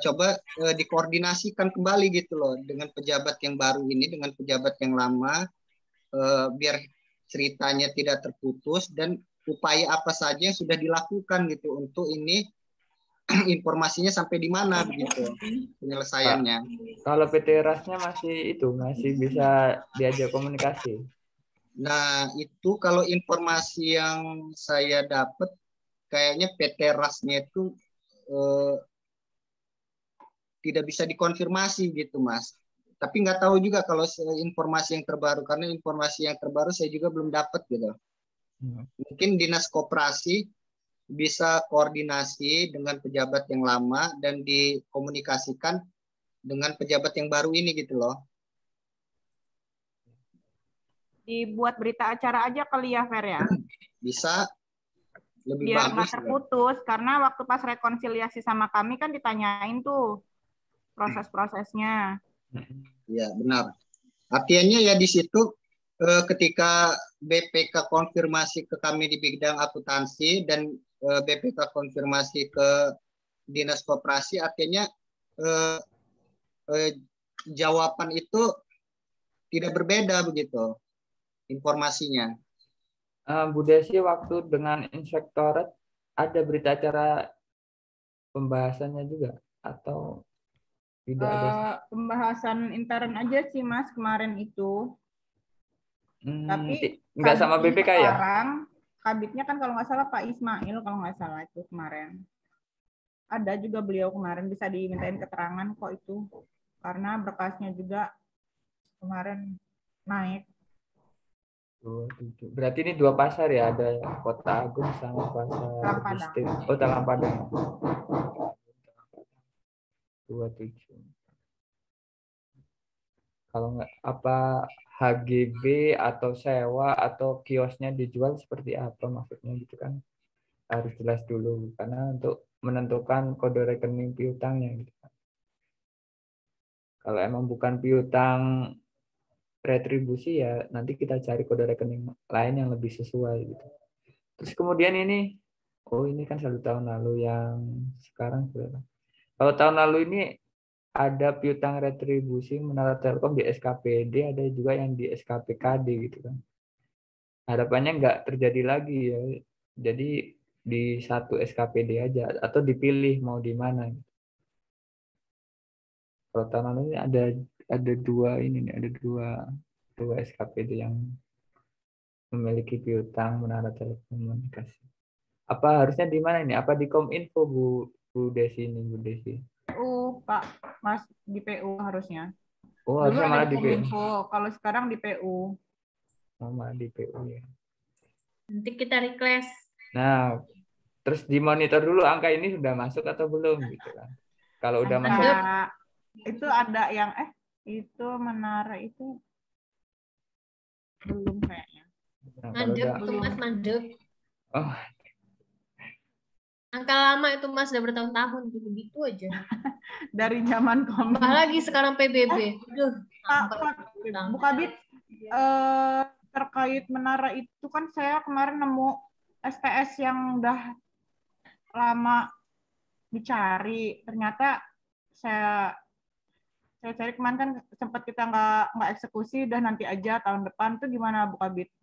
coba dikoordinasikan kembali gitu loh dengan pejabat yang baru ini dengan pejabat yang lama biar ceritanya tidak terputus dan upaya apa saja yang sudah dilakukan gitu untuk ini informasinya sampai di mana begitu penyelesaiannya. Kalau PT RAS-nya masih bisa diajak komunikasi. Nah, itu kalau informasi yang saya dapat kayaknya PT RAS-nya itu tidak bisa dikonfirmasi gitu, Mas. Tapi nggak tahu juga kalau informasi yang terbaru, karena informasi yang terbaru saya juga belum dapat gitu. Mungkin Dinas Koperasi bisa koordinasi dengan pejabat yang lama dan dikomunikasikan dengan pejabat yang baru ini gitu loh. Dibuat berita acara aja kali ya, Fer ya? Bisa, lebih biar bagus. nggak terputus, karena waktu pas rekonsiliasi sama kami kan ditanyain tuh proses-prosesnya. Ya, benar. Artinya ya di situ ketika BPK konfirmasi ke kami di bidang akuntansi dan BPK konfirmasi ke Dinas Koperasi, artinya jawaban itu tidak berbeda begitu informasinya. Bu Desi, waktu dengan Inspektorat ada berita acara pembahasannya juga atau tidak ada? Pembahasan intern aja sih Mas kemarin itu. Tapi nggak sama BPK ya? Sekarang kabitnya kan kalau nggak salah Pak Ismail kalau nggak salah itu kemarin. Ada juga beliau kemarin, bisa dimintain keterangan kok itu. Karena berkasnya juga kemarin naik. Berarti ini 2 pasar ya, ada Kota Agung sama pasar Distrik. Oh, Talang Padang. 27. Kalau nggak apa HGB atau sewa atau kiosnya dijual seperti apa maksudnya gitu kan, harus jelas dulu karena untuk menentukan kode rekening piutangnya gitu kan. Kalau emang bukan piutang retribusi ya nanti kita cari kode rekening lain yang lebih sesuai gitu. Terus kemudian ini, oh ini kan saldo tahun lalu yang sekarang. Kalau tahun lalu ini ada piutang retribusi Menara Telkom di SKPD, ada juga yang di SKPKD gitu kan. Harapannya nggak terjadi lagi ya. Jadi di satu SKPD aja atau dipilih mau di mana. Kalau tahun lalu ini ada 2 ini nih, ada dua SKPD yang memiliki piutang Menara Telekomunikasi. Apa harusnya di mana ini? Apa di Kominfo Bu Desi ini, Bu Desi? Pak Mas di PU harusnya. Oh, dulu harusnya ada malah di di PU. Kominfo, kalau sekarang di PU. Oh, malah di PU ya. Nanti kita request. Nah, terus dimonitor dulu angka ini sudah masuk atau belum gitu kan. Kalau udah masuk itu ada yang itu Menara itu belum kayaknya. Nah, mandek tuh Mas, mandek. Oh. Angka lama itu Mas udah bertahun-tahun gitu aja. Dari zaman Kominfo. Apalagi sekarang PBB. Bu Kabit, terkait Menara itu kan saya kemarin nemu STS yang udah lama dicari. Ternyata saya cari kemarin kan sempat kita nggak eksekusi, udah nanti aja tahun depan. Itu gimana Bu Kabit?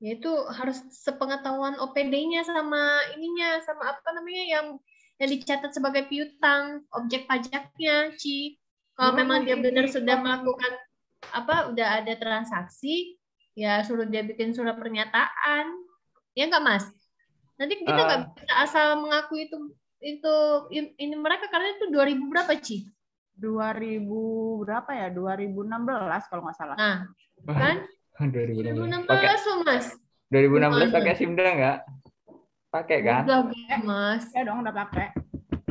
Ya itu harus sepengetahuan OPD-nya sama ininya, sama apa namanya yang dicatat sebagai piutang, objek pajaknya, Ci. Kalau memang dia benar sudah melakukan udah ada transaksi, ya suruh dia bikin surat pernyataan. Ya enggak, Mas? Nanti kita nggak bisa asal mengaku itu ini mereka karena itu 2000 berapa, Ci? 2000 berapa ya? 2016 kalau nggak salah. Nah, kan? 2016 loh, Mas. 2016 pakai Simda nggak? Pakai kan? Udah, Mas. Ya dong, udah pakai.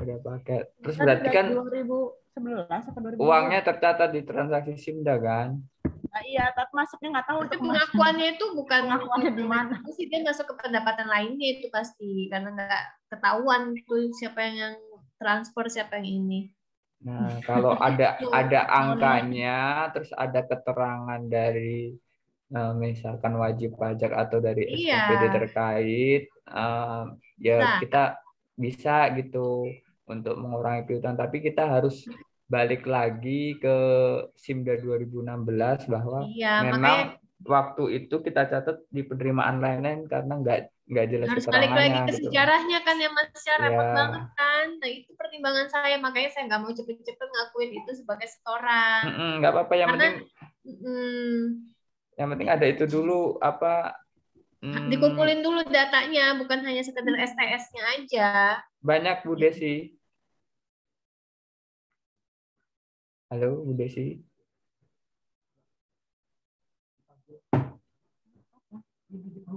Udah pakai. Terus berarti kan 2011 atau 2012. Uangnya tercatat di transaksi Simda kan? Nah, iya, tapi masuknya nggak tahu. Tapi pengakuannya itu bukan pengakuannya di mana. Sih dia masuk ke pendapatan lainnya itu pasti karena nggak ketahuan tuh siapa yang transfer, siapa yang ini. Nah, kalau ada angkanya, terus ada keterangan dari misalkan wajib pajak atau dari SKPD terkait, ya kita bisa gitu untuk mengurangi piutang. Tapi kita harus balik lagi ke Simda 2016 bahwa memang waktu itu kita catat di penerimaan lain-lain karena nggak jelas Harus balik lagi keterangannya ke gitu. sejarahnya kan ya Mas, ya repot Ya. banget kan. Nah itu pertimbangan saya, makanya saya nggak mau cepet-cepet ngakuin itu sebagai setoran. Nggak apa-apa, yang Karena penting ada itu dulu apa. Dikumpulin dulu datanya, bukan hanya sekedar STS-nya aja. Banyak Bu Desi. Halo Bu Desi.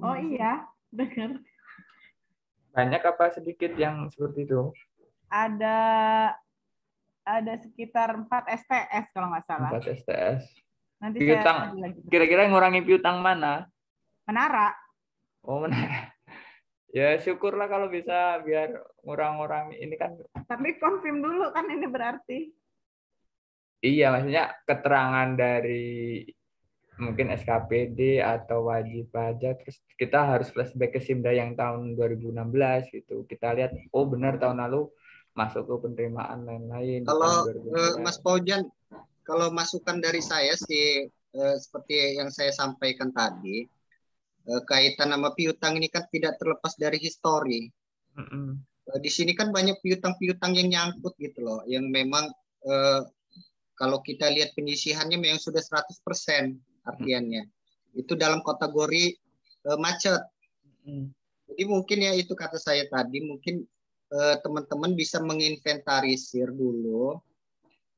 Oh iya, dengar. Banyak apa sedikit yang seperti itu? Ada sekitar 4 STS kalau nggak salah. 4 STS. Nanti piutang, saya lagi. kira-kira ngurangi piutang mana? Menara. Oh, Menara. Ya syukurlah kalau bisa biar ngurang-ngurang ini kan. Tapi confirm dulu kan ini berarti. Iya, maksudnya keterangan dari mungkin SKPD atau wajib pajak, terus kita harus flashback ke Simda yang tahun 2016 gitu. Kita lihat, oh benar tahun lalu masuk ke penerimaan lain-lain. Kalau Mas Paujan, kalau masukan dari saya sih seperti yang saya sampaikan tadi, kaitan sama piutang ini kan tidak terlepas dari histori. Di sini kan banyak piutang-piutang yang nyangkut gitu loh, yang memang kalau kita lihat penyisihannya memang sudah 100% artiannya. Itu dalam kategori macet. Jadi mungkin ya itu kata saya tadi, mungkin teman-teman bisa menginventarisir dulu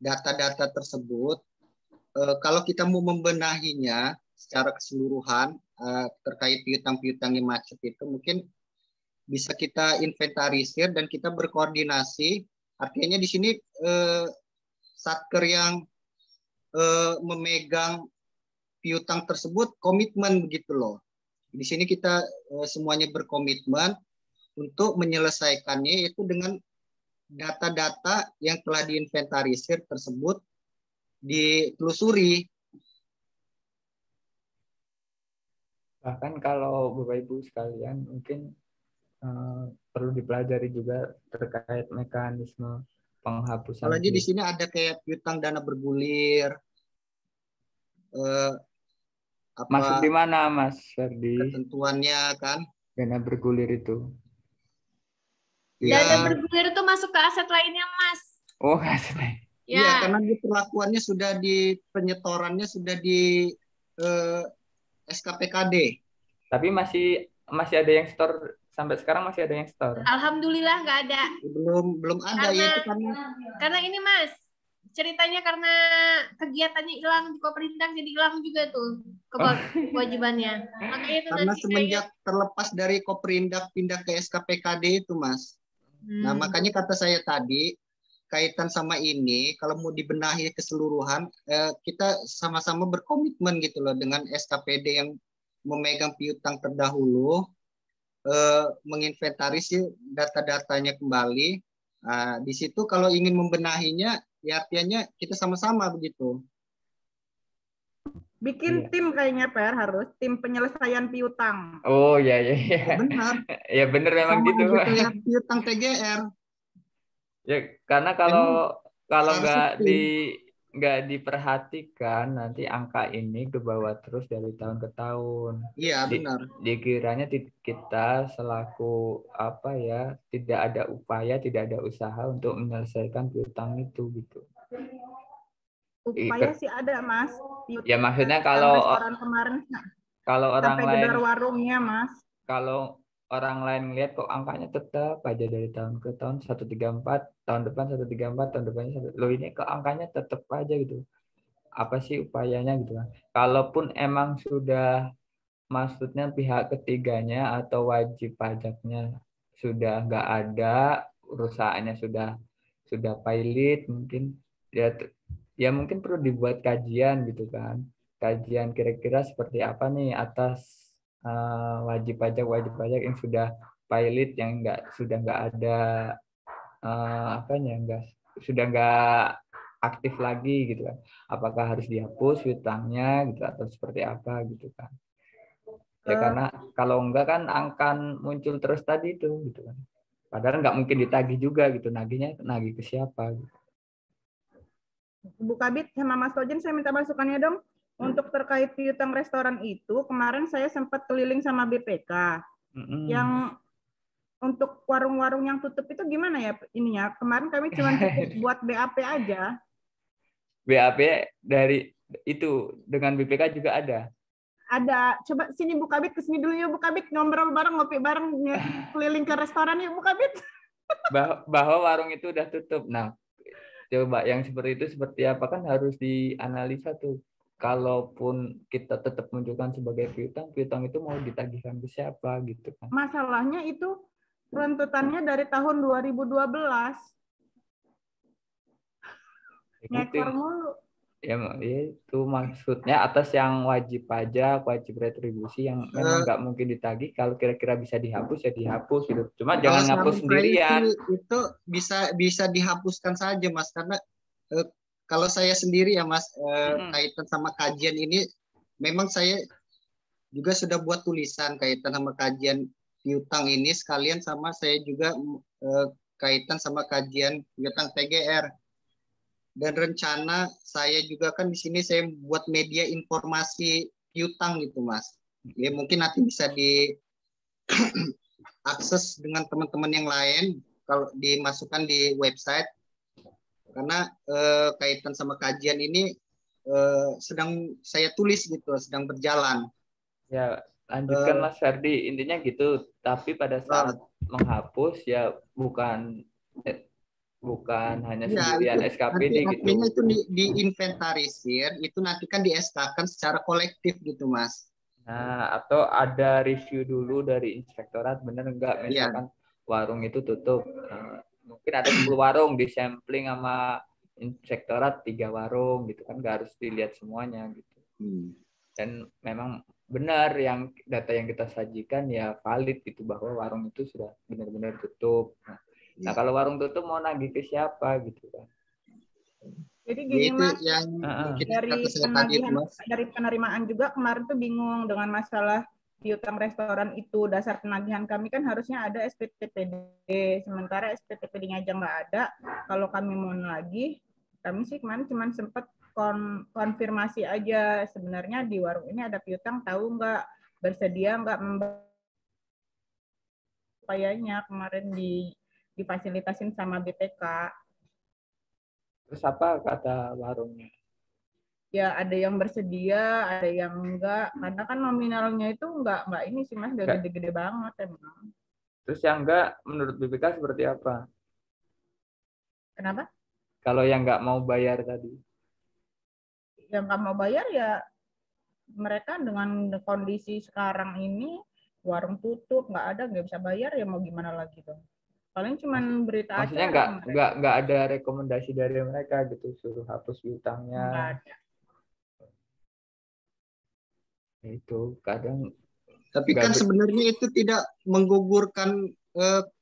data-data tersebut. Kalau kita mau membenahinya secara keseluruhan terkait piutang-piutang yang macet itu, mungkin bisa kita inventarisir dan kita berkoordinasi. Artinya di sini Satker yang memegang piutang tersebut komitmen begitu loh. Di sini kita semuanya berkomitmen untuk menyelesaikannya itu dengan data-data yang telah diinventarisir tersebut ditelusuri. Bahkan kalau Bapak Ibu sekalian mungkin perlu dipelajari juga terkait mekanisme penghapusan. Apalagi di sini ada kayak piutang dana bergulir. Masuk di mana Mas Ferdi? Ketentuannya kan. Dana bergulir itu. Dana bergulir itu masuk ke aset lainnya Mas. Oh aset lain. Ya, karena di perlakuannya sudah di penyetorannya sudah di SKPKD. Tapi masih ada yang store sampai sekarang, masih ada yang store. Alhamdulillah nggak ada. Belum ada ya itu karena ini Mas, ceritanya karena kegiatannya hilang di Koperindak jadi hilang juga tuh kewajibannya. Makanya itu karena semenjak terlepas dari Koperindak pindah ke SKPKD itu Mas. Nah makanya kata saya tadi kaitan sama ini kalau mau dibenahi keseluruhan kita sama-sama berkomitmen gitu loh dengan SKPD yang memegang piutang terdahulu, menginventarisir data-datanya kembali. Nah, di situ kalau ingin membenahinya ya artinya kita sama-sama begitu. Bikin tim kayaknya Per, harus tim penyelesaian piutang. Oh ya. Oh, benar. Ya benar memang sama gitu. Kayak piutang TGR. Ya karena kalau nggak diperhatikan nanti angka ini ke bawah terus dari tahun ke tahun. Iya benar. Dikiranya kita selaku tidak ada upaya, tidak ada usaha untuk menyelesaikan piutang itu gitu. Upaya sih ada Mas. Ya maksudnya kalau kemarin orang sampai lain gedor warungnya Mas. Kalau orang lain lihat kok angkanya tetap aja dari tahun ke tahun 134, tahun depan 134, tahun depannya loh ini kok angkanya tetap aja gitu. Apa sih upayanya gitu kan. Kalaupun emang sudah maksudnya pihak ketiganya atau wajib pajaknya sudah nggak ada, perusahaannya sudah pilot, mungkin ya mungkin perlu dibuat kajian gitu kan. Kajian kira-kira seperti apa nih atas wajib pajak yang sudah pilot yang sudah nggak ada sudah nggak aktif lagi gitu kan. Apakah harus dihapus hutangnya gitu atau seperti apa gitu kan. Ya karena kalau enggak kan akan muncul terus tadi itu gitu kan. Padahal nggak mungkin ditagih juga gitu, nagih ke siapa gitu. Bu Kabit sama Mas Tojen saya minta masukannya dong. untuk terkait piutang restoran itu, kemarin saya sempat keliling sama BPK. Yang untuk warung-warung yang tutup itu gimana ya ininya? Kemarin kami cuma cukup buat BAP aja. BAP dari itu dengan BPK juga ada. Ada. Coba sini Bu Kabit, kesini dulu yuk Bu Kabit, ngobrol bareng, ngopi bareng, keliling ke restoran yuk Bu Kabit. Bahwa warung itu udah tutup. Nah, coba yang seperti itu seperti apa kan harus dianalisa tuh. Kalaupun kita tetap menunjukkan sebagai piutang, piutang itu mau ditagihkan ke siapa gitu kan. Masalahnya itu runtutannya dari tahun 2012. Ngekor mulu. Ya itu maksudnya atas yang wajib pajak, wajib retribusi yang memang nggak mungkin ditagih. Kalau kira-kira bisa dihapus ya dihapus gitu. Cuma jangan ngapus sendirian. Itu bisa dihapuskan saja Mas, karena kalau saya sendiri ya Mas, kaitan sama kajian ini, memang saya juga sudah buat tulisan kaitan sama kajian piutang ini, sekalian sama saya juga kaitan sama kajian piutang TGR. Dan rencana saya juga kan di sini saya buat media informasi piutang gitu Mas. Ya mungkin nanti bisa diakses dengan teman-teman yang lain kalau dimasukkan di website. Karena kaitan sama kajian ini sedang saya tulis gitu, sedang berjalan. Ya, lanjutkan Mas Ferdi. Intinya gitu. Tapi pada saat menghapus ya bukan hanya sendirian SKPD gitu. Artinya itu diinventarisir, itu nanti kan di SK-kan secara kolektif gitu Mas. Nah, atau ada review dulu dari inspektorat, bener enggak misalkan warung itu tutup. Mungkin ada 10 warung, di sampling sama inspektorat 3 warung gitu kan, nggak harus dilihat semuanya gitu. Dan memang benar yang data yang kita sajikan ya valid gitu bahwa warung itu sudah benar-benar tutup. Nah, kalau warung tutup mau nagih ke siapa gitu kan. Jadi gini Mas, dari penerimaan juga kemarin tuh bingung dengan masalah piutang restoran itu. Dasar penagihan kami kan harusnya ada SPTPD, sementara SPTPD-nya aja nggak ada. Kalau kami mau nagih, kami sih kemarin cuma sempat konfirmasi aja, sebenarnya di warung ini ada piutang, tahu nggak, bersedia nggak upayanya kemarin difasilitasin sama BPK. Terus apa kata warungnya? Ya ada yang bersedia, ada yang enggak, karena kan nominalnya itu enggak ini sih Mas, udah gede-gede banget emang. Terus yang enggak menurut BPK seperti apa? Kenapa? Kalau yang enggak mau bayar tadi? Yang enggak mau bayar ya mereka dengan kondisi sekarang ini warung tutup, nggak bisa bayar ya mau gimana lagi dong. Paling cuman berita maksudnya acara. Maksudnya nggak ada rekomendasi dari mereka gitu suruh hapus piutangnya. Nggak ada. Itu kadang. Tapi kan sebenarnya itu tidak menggugurkan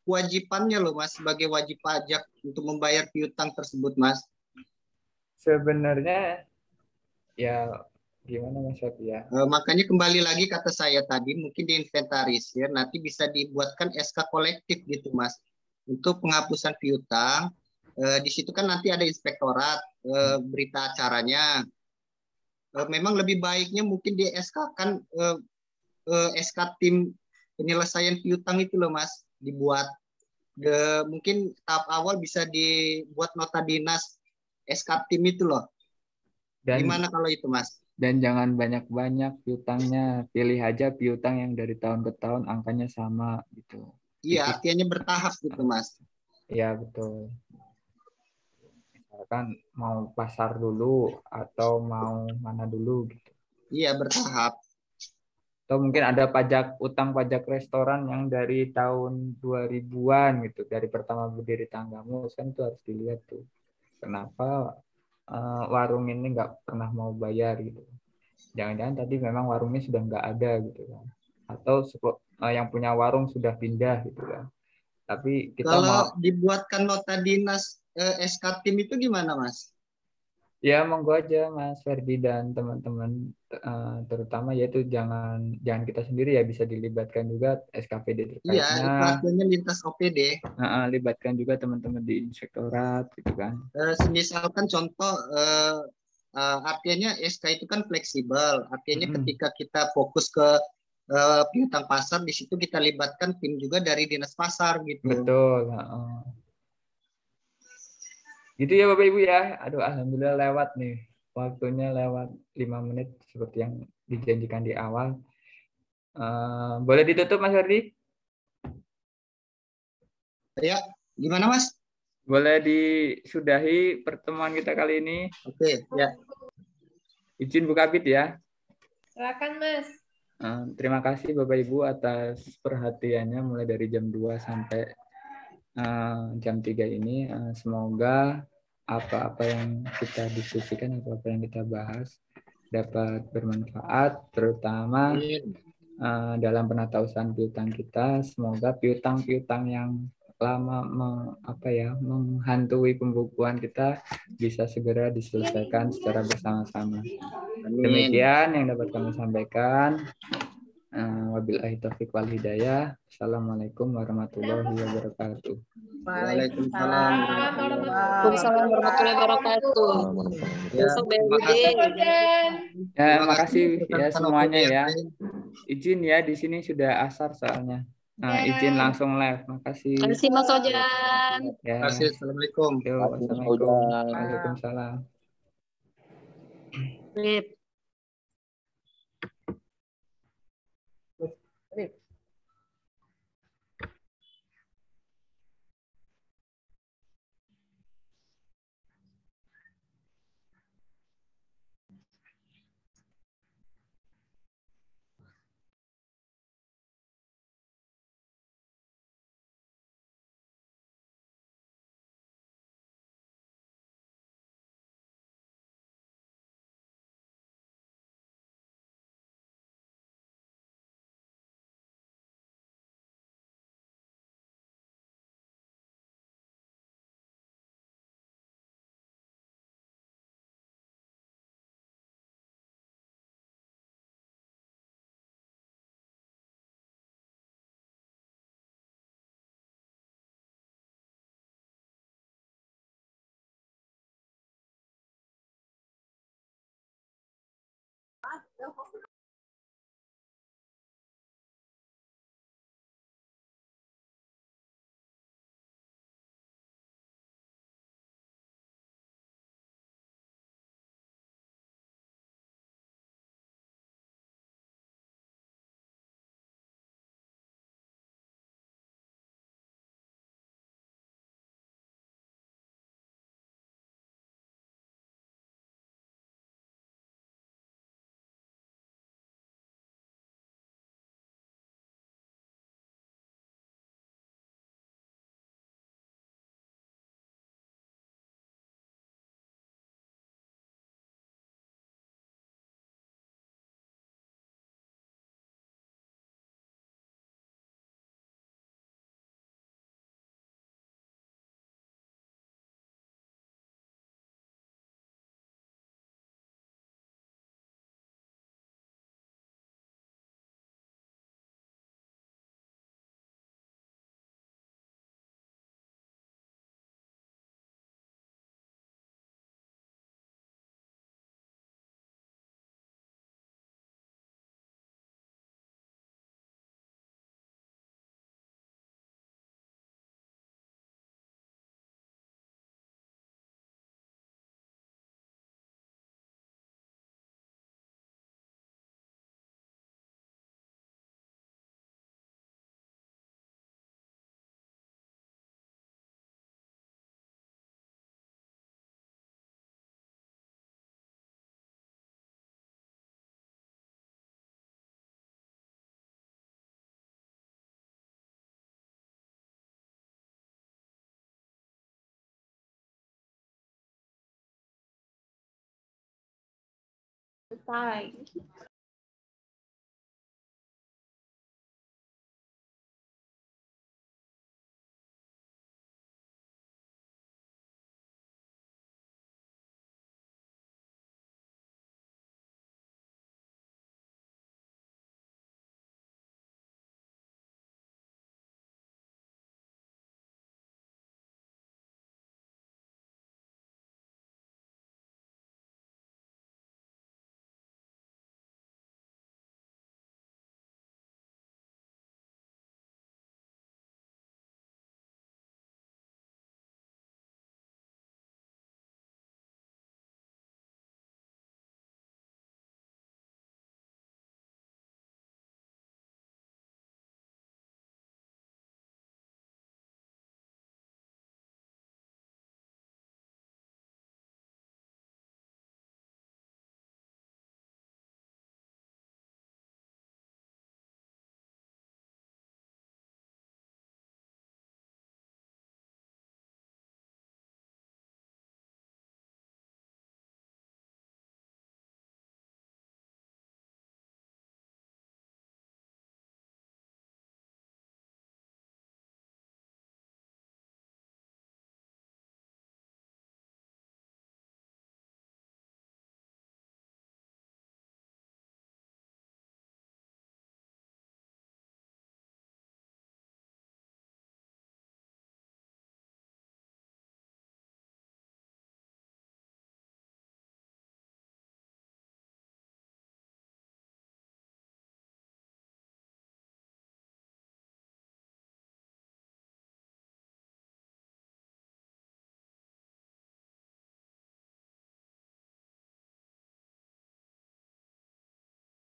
kewajibannya loh Mas sebagai wajib pajak untuk membayar piutang tersebut Mas. Sebenarnya ya gimana Mas ya? Makanya kembali lagi kata saya tadi mungkin diinventarisir nanti bisa dibuatkan SK kolektif gitu Mas. Untuk penghapusan piutang, di situ kan nanti ada inspektorat, berita acaranya. Memang lebih baiknya mungkin di SK-kan SK tim penyelesaian piutang itu loh Mas, dibuat. Mungkin tahap awal bisa dibuat nota dinas SK tim itu loh. Gimana kalau itu Mas? Dan jangan banyak-banyak piutangnya, pilih aja piutang yang dari tahun ke tahun angkanya sama gitu. Iya, artinya bertahap gitu, Mas. Iya, betul. Misalkan mau pasar dulu atau mau mana dulu gitu. Iya, bertahap. Atau mungkin ada utang pajak restoran yang dari tahun 2000-an gitu, dari pertama berdiri Tanggamus, kan itu harus dilihat tuh. Kenapa warung ini nggak pernah mau bayar gitu. Jangan-jangan tadi memang warungnya sudah nggak ada gitu kan. Atau yang punya warung sudah pindah gitu kan. Tapi kita kalau dibuatkan nota dinas SK tim itu gimana Mas? Ya monggo aja Mas Ferdi dan teman-teman terutama yaitu jangan kita sendiri ya, bisa dilibatkan juga SKPD terkaitnya. Iya, artinya lintas OPD. Libatkan juga teman-teman di inspektorat gitu kan. Misalkan contoh artinya SK itu kan fleksibel. Artinya Mm-mm. ketika kita fokus ke piutang pasar, di situ kita libatkan tim juga dari dinas pasar gitu. Betul. Heeh. Gitu ya Bapak Ibu ya. Aduh, alhamdulillah lewat nih. Waktunya lewat 5 menit seperti yang dijanjikan di awal. Boleh ditutup Mas Ferdi? Ya, gimana Mas? Boleh disudahi pertemuan kita kali ini. Oke, ya. Izin buka bit ya. Silakan Mas. Terima kasih Bapak Ibu atas perhatiannya mulai dari jam 2 sampai jam 3 ini. Semoga apa-apa yang kita diskusikan, apa-apa yang kita bahas dapat bermanfaat, terutama dalam penatausahaan piutang kita. Semoga piutang-piutang yang lama menghantui pembukuan kita bisa segera diselesaikan secara bersama-sama. Demikian yang dapat kami sampaikan. Wabillahi taufiq wal hidayah. Assalamualaikum warahmatullahi wabarakatuh. Waalaikumsalam Waalaikumsalam warahmatullahi wabarakatuh. Besok terima kasih. Ya, Terima makasih kasih ya rekan-rekan semuanya OPD. ya. Izin ya, di sini sudah asar soalnya. Izin langsung live. Makasih. Terima kasih Mas Ojan. Ya. Terima kasih. Assalamualaikum. Yo, Assalamualaikum. Waalaikumsalam. Sip. Selesai.